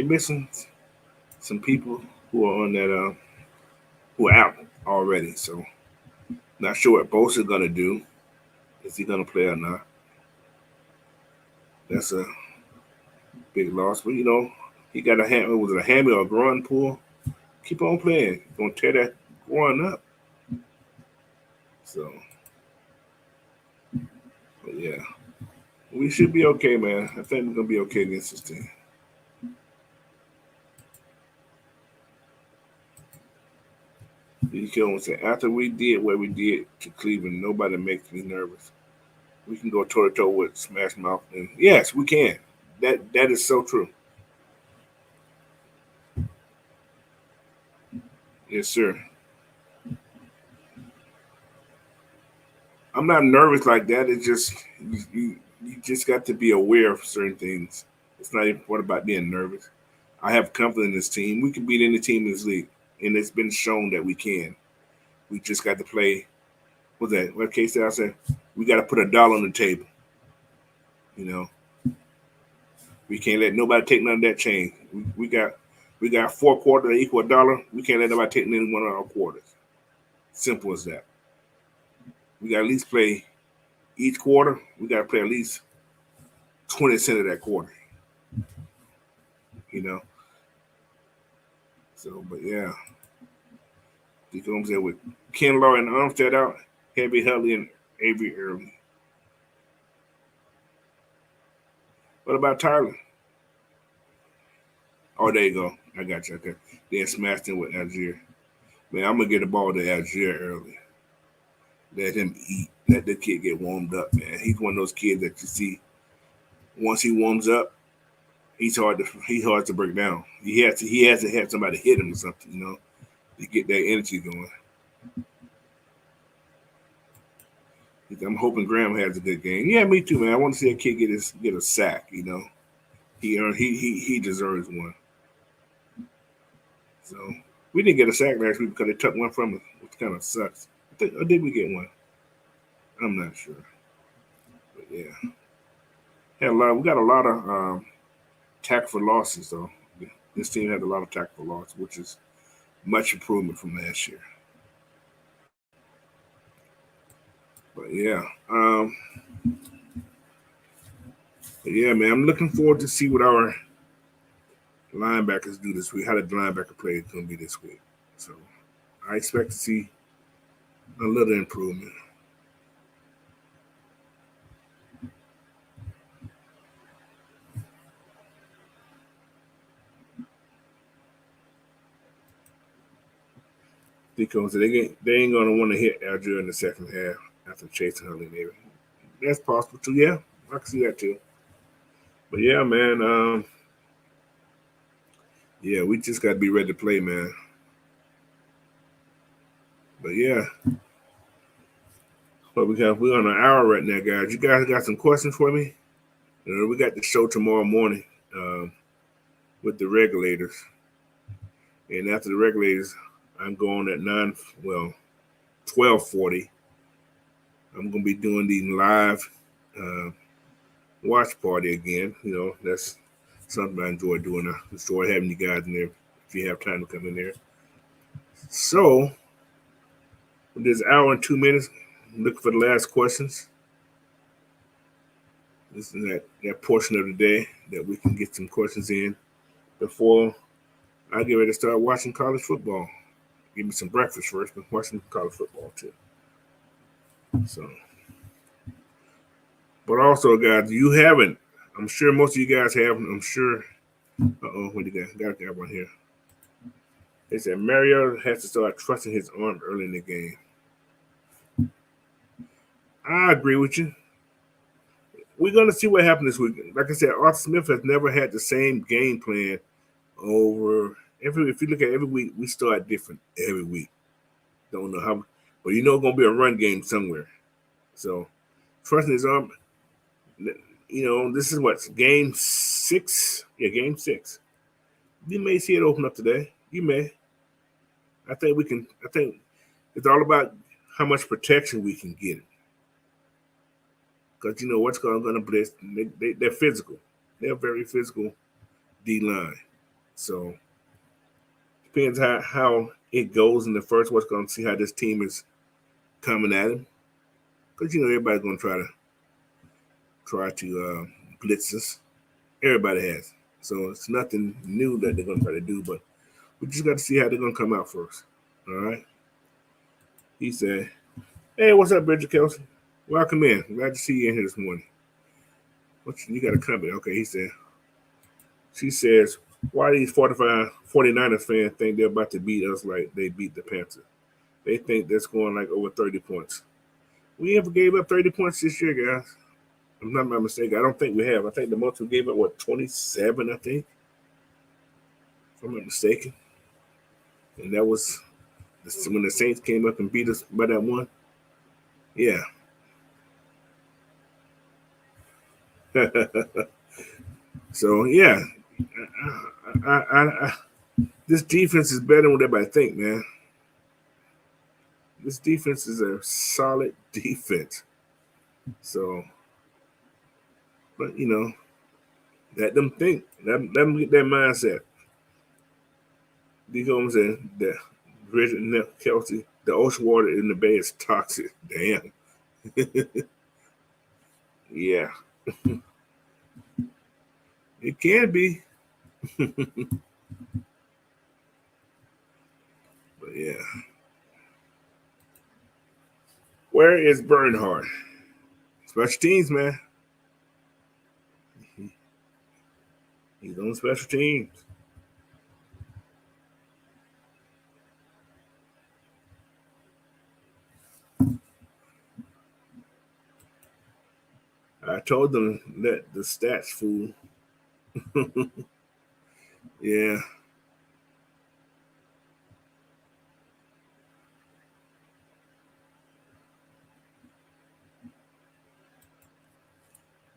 missing some people who are on that who are out already. So not sure what Bosa's gonna do. Is he gonna play or not? That's a big loss. But he got a hammy or a groin pull. Keep on playing. Gonna tear that groin up. So, but yeah, we should be okay, man. I think we're gonna be okay against this team. You can say after we did what we did to Cleveland, nobody makes me nervous. We can go toe to toe with Smash Mouth, and yes, we can. That is so true. Yes, sir. I'm not nervous like that. It's just you just got to be aware of certain things. It's not even what about being nervous. I have confidence in this team. We can beat any team in this league, and it's been shown that we can. We just got to play. What's that? What case I said? We got to put $1 on the table. We can't let nobody take none of that change. We got 4 quarters that equal $1. We can't let nobody take any one of our quarters. Simple as that. We got to at least play each quarter. We got to play at least 20 cents of that quarter. So, but yeah, you know what I'm saying, with Ken Law and Armstead out, Heavy Huntley and Avery Early. What about Tyler? Oh, there you go. I got you. Okay. Then smashed in with Algier. Man, I'm gonna get the ball to Algier early. Let him eat. Let the kid get warmed up, man. He's one of those kids that you see once he warms up, he's hard to break down. He has to have somebody hit him or something, to get that energy going. I'm hoping Graham has a good game. Yeah, me too, man. I want to see a kid get a sack. He deserves one. So we didn't get a sack last week because they took one from us, which kind of sucks. Or did we get one? I'm not sure. But yeah, we got a lot of tackle for losses though. This team had a lot of tackle for losses, which is much improvement from last year. But yeah, man, I'm looking forward to see what our linebackers do this week. How the linebacker play is going to be this week. So I expect to see a little improvement. Because they ain't going to want to hit Algier in the second half after chasing Huntley and everything. That's possible too. Yeah, I can see that too. But yeah, man. Yeah, we just got to be ready to play, man. But yeah, we're on an hour right now, guys. You guys got some questions for me? We got the show tomorrow morning with the regulators, and after the regulators, I'm going at 12:40. I'm gonna be doing the live watch party again. That's something I enjoy doing. I enjoy having you guys in there if you have time to come in there. So, this hour and 2 minutes, looking for the last questions. This is that portion of the day that we can get some questions in before I get ready to start watching college football. Give me some breakfast first, but watching college football too. So, but also, guys, you haven't. I'm sure most of you guys have. I'm sure. What do you got one here? They said Mario has to start trusting his arm early in the game. I agree with you. We're going to see what happens this week. Like I said, Arthur Smith has never had the same game plan over if you look at every week, we start different every week. Don't know how, but it's going to be a run game somewhere. So trusting his arm, this is what, game 6? Yeah, game 6. You may see it open up today. You may. I think it's all about how much protection we can get. Because what's going to blitz. They're physical. They're very physical D line. So depends how it goes in the first. What's going to see how this team is coming at him. Because everybody's going to try to blitz us. Everybody has. So it's nothing new that they're going to try to do. But we just got to see how they're going to come out first. All right. He said, "Hey, what's up, Bridget Kelsey? Welcome in. Glad to see you in here this morning. You got a comment?" Okay, she says, "Why these 49ers fans think they're about to beat us like they beat the Panthers? They think they're scoring like over 30 points. We never gave up 30 points this year, guys. I'm not mistaken. I don't think we have. I think the most we gave up, 27, I think, if I'm not mistaken. And that was when the Saints came up and beat us by that one. Yeah." So yeah, this defense is better than what everybody think, man. This defense is a solid defense. So, but let them think. Let them get that mindset. You know what I'm saying? The Bridget Kelsey, the ocean water in the bay is toxic. Damn. Yeah. It can be. But yeah. Where is Bernhardt? Special teams, man. He's on special teams. told them let the stats fool. Yeah.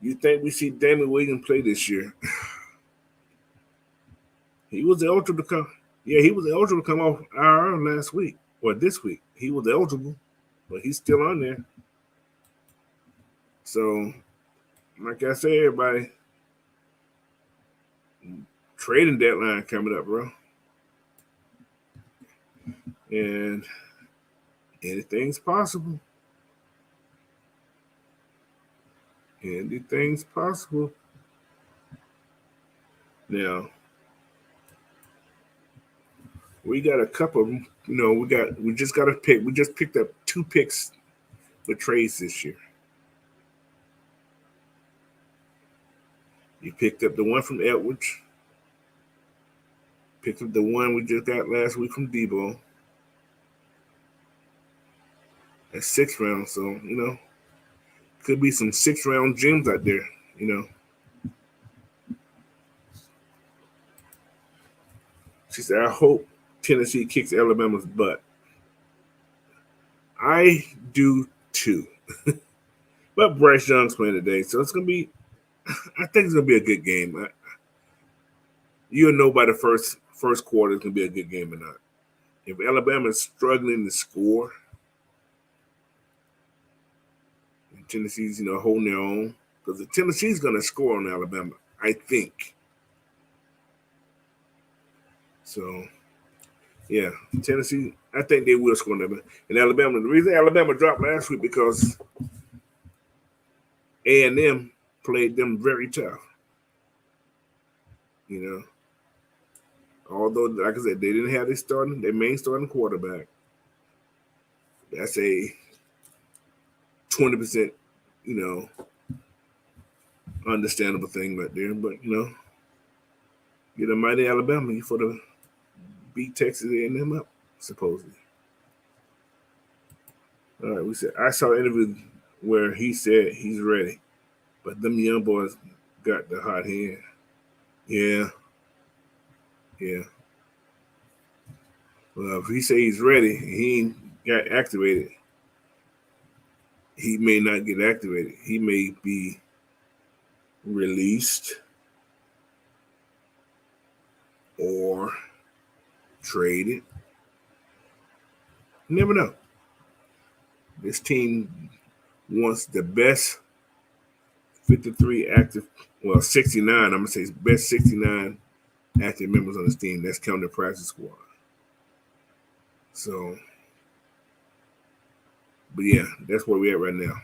You think we see Damon Williams play this year? He was eligible to come. Yeah, he was eligible to come off IR last week or this week. He was eligible, but he's still on there. So, like I said, everybody, trading deadline coming up, bro, and anything's possible. Anything's possible. Now, we got a couple. We just got to pick. We just picked up 2 picks for trades this year. You picked up the one from Edwards. Picked up the one we just got last week from Debo. That's 6th round. So, could be some 6th round gems out there, She said, I hope Tennessee kicks Alabama's butt. I do too. But Bryce Young's playing today, so it's going to be, I think it's going to be a good game. You'll know by the first quarter it's going to be a good game or not. If Alabama is struggling to score, and Tennessee's, holding their own, because the Tennessee's going to score on Alabama, I think. So, yeah, Tennessee, I think they will score on Alabama. And Alabama, the reason Alabama dropped last week because A&M played them very tough. Although, like I said, they didn't have their main starting quarterback. That's a 20%, understandable thing right there. But, get a mighty Alabama for the beat Texas A&M up, supposedly. All right, we said, I saw an interview where he said he's ready, but them young boys got the hot hand. Yeah. Well, if he say he's ready and he ain't got activated, he may not get activated. He may be released or traded. You never know. This team wants the best 53 active, 69. I'm going to say best 69 active members on this team. That's counting the practice squad. So, but yeah, that's where we're at right now.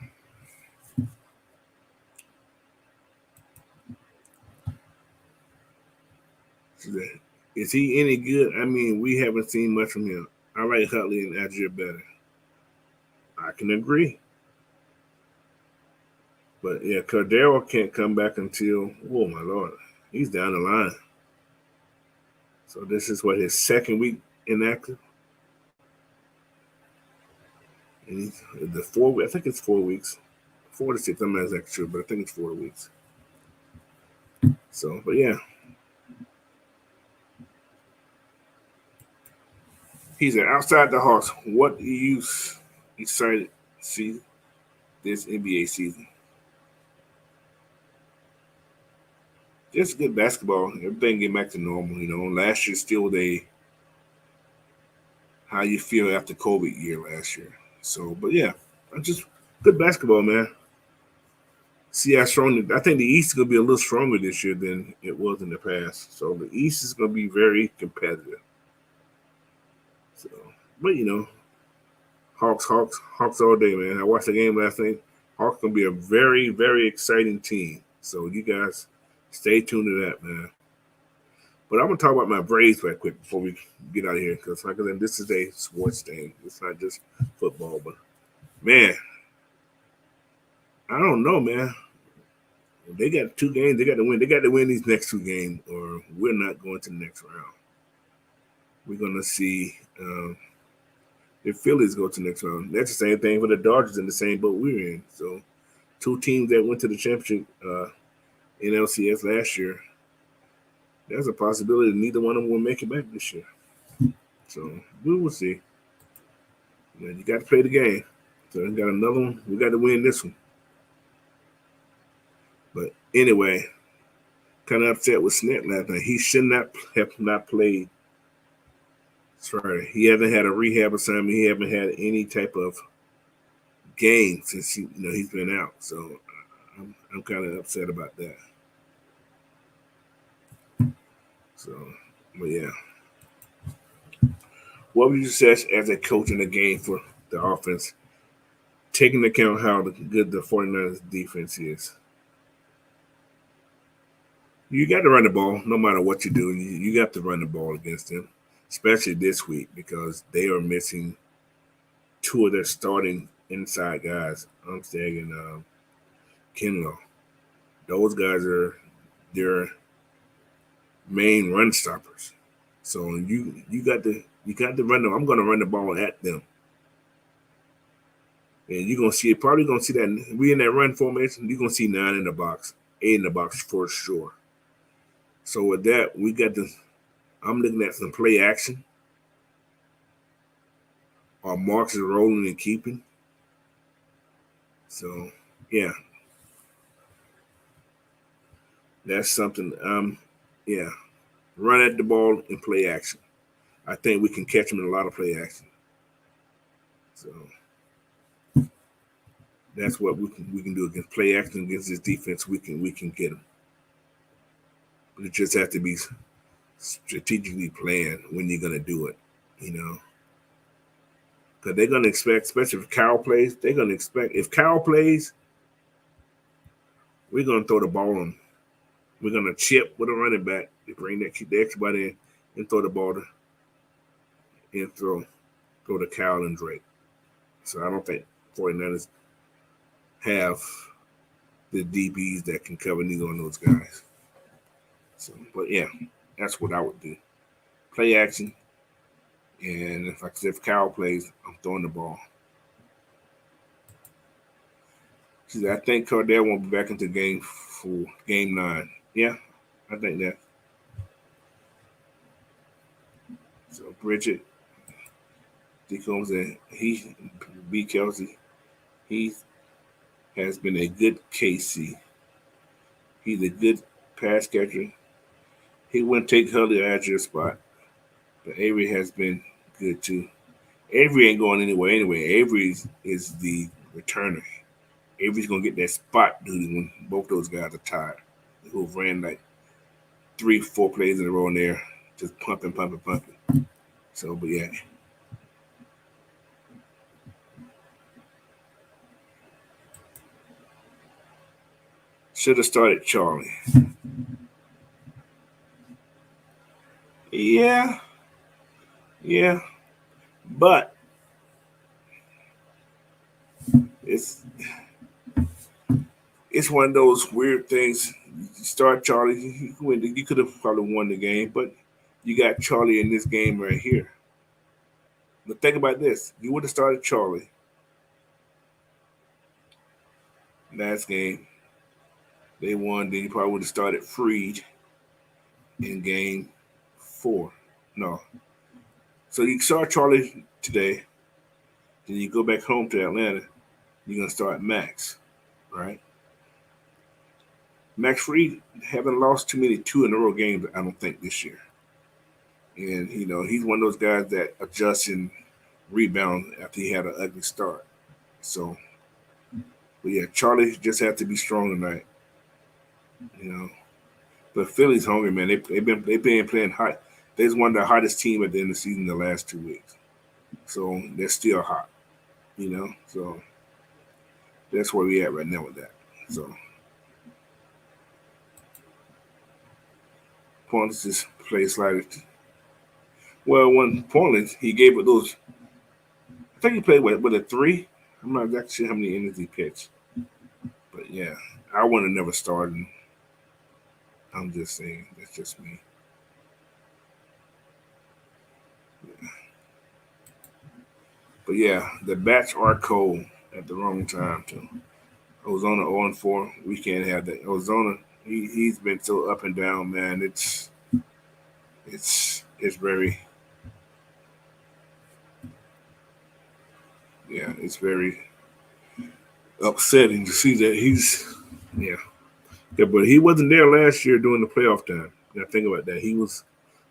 Is he any good? I mean, we haven't seen much from him. I like Huntley and Algier better. I can agree. But yeah, Cordero can't come back until, oh my Lord, he's down the line. So this is what, his 2nd week inactive? And the 4 I think it's 4 weeks. 4 to 6, I'm not exactly sure, but I think it's 4 weeks. So, but yeah. He said, outside the Hawks, what do you excited to see this NBA season? Just good basketball. Everything get back to normal. Last year still how you feel after COVID year last year. So, but yeah, just good basketball, man. See how strong. I think the East is going to be a little stronger this year than it was in the past. So the East is going to be very competitive. So, but Hawks all day, man. I watched the game last night. Hawks going to be a very, very exciting team. So you guys stay tuned to that, man. But I'm going to talk about my Braves right quick before we get out of here. Because, like I said, this is a sports thing. It's not just football. But, man, I don't know, man. They got 2 games. They got to win. They got to win these next 2 games, or we're not going to the next round. We're going to see the Phillies go to the next round. That's the same thing for the Dodgers in the same boat we're in. So Two teams that went to the championship in LCS last year. There's a possibility neither one of them will make it back this year. So we will see. You got to play the game. So we got another one. We got to win this one. But anyway, kind of upset with Snett last night. He should not have not played. Sorry, he hasn't had a rehab assignment. He hasn't had any type of game since he's been out. So I'm kind of upset about that. So, but yeah. What would you say as a coach in the game for the offense, taking into account how good the 49ers defense is? You got to run the ball no matter what you do. You got to run the ball against them, especially this week because they are missing two of their starting inside guys, Armstead and Kinlaw. Those guys are their main run stoppers. So you got to run them. I'm going to run the ball at them. And you're gonna see probably gonna see that we in that run formation, you're gonna see 9 in the box, 8 in the box for sure. So with that, I'm looking at some play action. Our marks is rolling and keeping. So yeah. That's something yeah. Run at the ball and play action. I think we can catch them in a lot of play action. So that's what we can do against play action against this defense. We can get them. But it just has to be strategically planned when you're gonna do it, because they're gonna expect, especially if Kyle plays, they're gonna expect if Kyle plays, we're gonna throw the ball on. We're gonna chip with a running back to bring the extra body in and throw the ball and throw to Kyle and Drake. So I don't think 49ers have the DBs that can cover neither one of those guys. So, but yeah, that's what I would do. Play action. And if Kyle plays, I'm throwing the ball. I think Cardell won't be back into game for game 9. Yeah, I think that. So Bridget, D. Combs, and B. Kelsey, he has been a good KC. He's a good pass catcher. He wouldn't take Hurley at your spot, but Avery has been good too. Avery ain't going anywhere anyway. Avery is the returner. Avery's gonna get that spot duty when both those guys are tired. Who ran like 3-4 plays in a row in there, just pumping. So, but yeah. Should have started Charlie. Yeah. But it's one of those weird things. You start Charlie, you could have probably won the game, but you got Charlie in this game right here. But think about this. You would have started Charlie last game. They won, then you probably would have started Freed in game 4. No. So you start Charlie today, then you go back home to Atlanta, you're going to start Max, right? Max Freed haven't lost too many 2-in-a-row games, I don't think, this year. And, he's one of those guys that adjusts and rebound after he had an ugly start. So, but yeah, Charlie just had to be strong tonight. But Philly's hungry, man. They've been playing hot. They're one of the hottest team at the end of the season the last 2 weeks. So they're still hot, So that's where we at right now with that. So Portland just plays slightly. Well, when Portland, he gave it those. I think he played with a 3. I'm not exactly sure how many innings he pitched. But yeah, I would have never started. I'm just saying, that's just me. Yeah. But yeah, the bats are cold at the wrong time too. Ozona 0-4. We can't have that. Ozona, he's been so up and down, man. It's very, yeah, it's very upsetting to see that yeah. Yeah, but he wasn't there last year during the playoff time. Now think about that. He was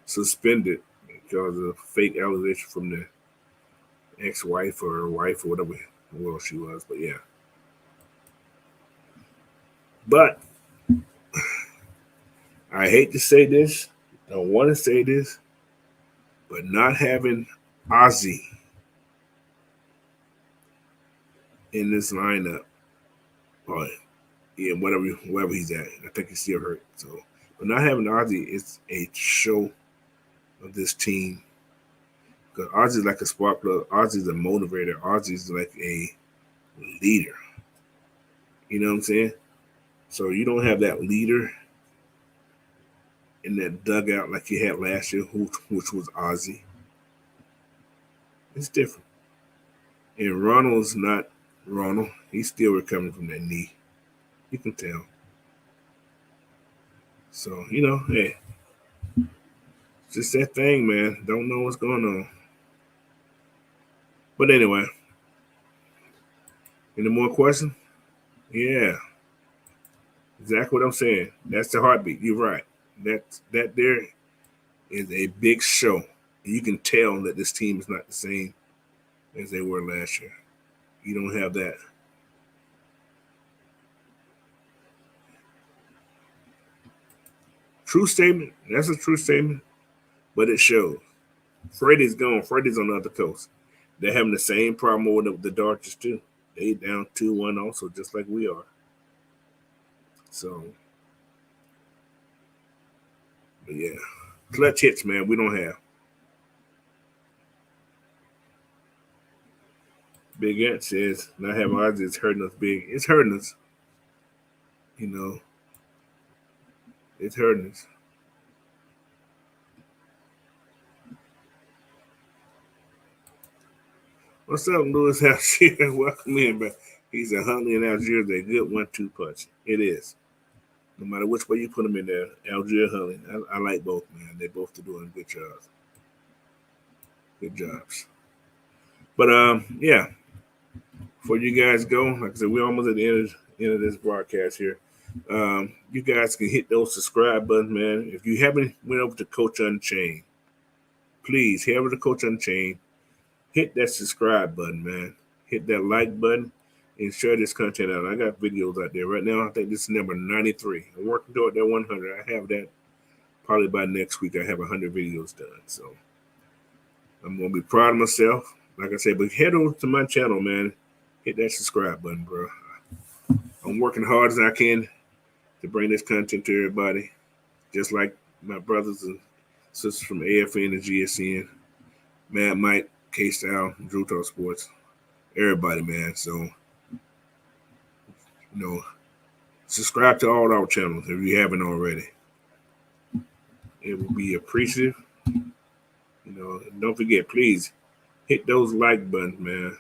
suspended because of fake allegation from the ex-wife or wife or whatever well she was. But yeah. But I hate to say this, don't want to say this, but not having Ozzy in this lineup, or yeah, wherever he's at, I think he's still hurt. So, but not having Ozzy is a show of this team because Ozzy's like a spark plug. Ozzy's a motivator. Ozzy's like a leader. You know what I'm saying? So you don't have that leader in that dugout like you had last year, which was Ozzy. It's different. And Ronald's not Ronald. He's still recovering from that knee. You can tell. So, hey, it's just that thing, man. Don't know what's going on. But anyway, any more questions? Yeah, exactly what I'm saying. That's the heartbeat. You're right. That there is a big show. You can tell that this team is not the same as they were last year. You don't have that. True statement. That's a true statement, but it shows. Freddie's gone. Freddie's on the other coast. They're having the same problem with the Dodgers too. They down 2-1 also, just like we are. So, but yeah, clutch hits, man. We don't have. Big Ant says not having Ozzy is hurting us big. It's hurting us. You know, it's hurting us. What's up, Louis Algier? Welcome in, bro. He's a Huntley and Algier. They're a good 1-2 punch. It is. No matter which way you put them in there, Algier, Huntley. I like both, man. They both are doing good jobs. Good jobs. But yeah. Before you guys go, like I said, we're almost at the end of this broadcast here. You guys can hit those subscribe buttons, man. If you haven't went over to Coach Unchained, please head over to Coach Unchained. Hit that subscribe button, man. Hit that like button and share this content out. I got videos out there right now. I think this is number 93. I'm working toward that 100. I have that probably by next week. I have 100 videos done. So I'm gonna be proud of myself. Like I said, but head over to my channel, man. Hit that subscribe button, bro. I'm working hard as I can to bring this content to everybody, just like my brothers and sisters from AFN and GSN, Mad Mike, K-Style, Drew Talk Sports, everybody, man. So, subscribe to all our channels if you haven't already. It will be appreciative. Don't forget, please hit those like buttons, man.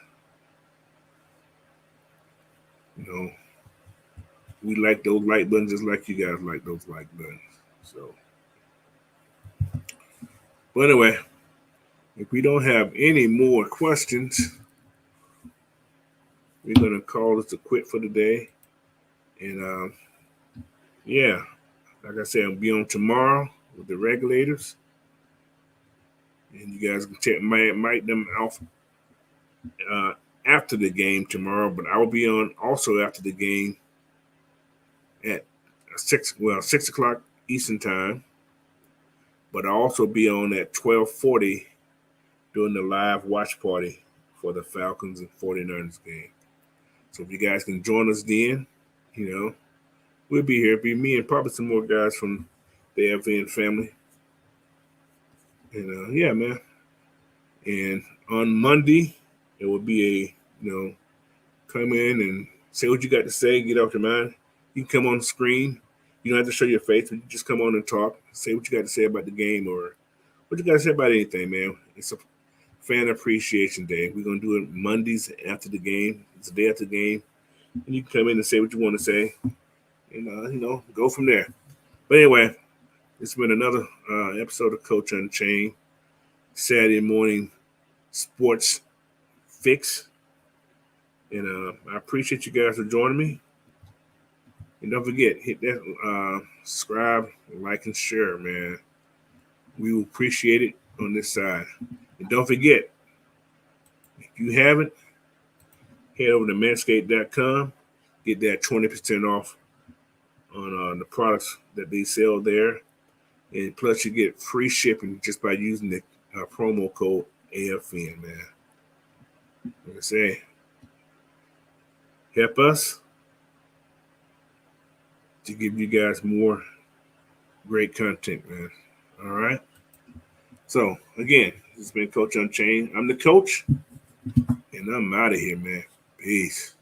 We like those like buttons just like you guys like those like buttons. So, but anyway, if we don't have any more questions, we're gonna call this a quit for today. And yeah, like I said, I'll be on tomorrow with the regulators, and you guys can check might them off after the game tomorrow. But I will be on also after the game at 6 o'clock Eastern time. But I'll also be on at 12:40 doing the live watch party for the Falcons and 49ers game. So if you guys can join us then, we'll be here. It'll be me and probably some more guys from the FN family. And yeah, man. And on Monday, it will be come in and say what you got to say, get off your mind. You can come on the screen. You don't have to show your face, but you just come on and talk. Say what you got to say about the game or what you got to say about anything, man. It's a fan appreciation day. We're going to do it Mondays after the game. It's the day after the game. and you can come in and say what you want to say, and go from there. But anyway, it's been another episode of Coach Unchained, Saturday morning sports fix, and I appreciate you guys for joining me. And don't forget, hit that subscribe, like, and share, man. We will appreciate it on this side. And don't forget, if you haven't, head over to manscaped.com, get that 20% off on the products that they sell there. And plus, you get free shipping just by using the promo code AFN, man. Like I say, help us to give you guys more great content, man. All right? So, again, this has been Coach Unchained. I'm the coach, and I'm out of here, man. Peace.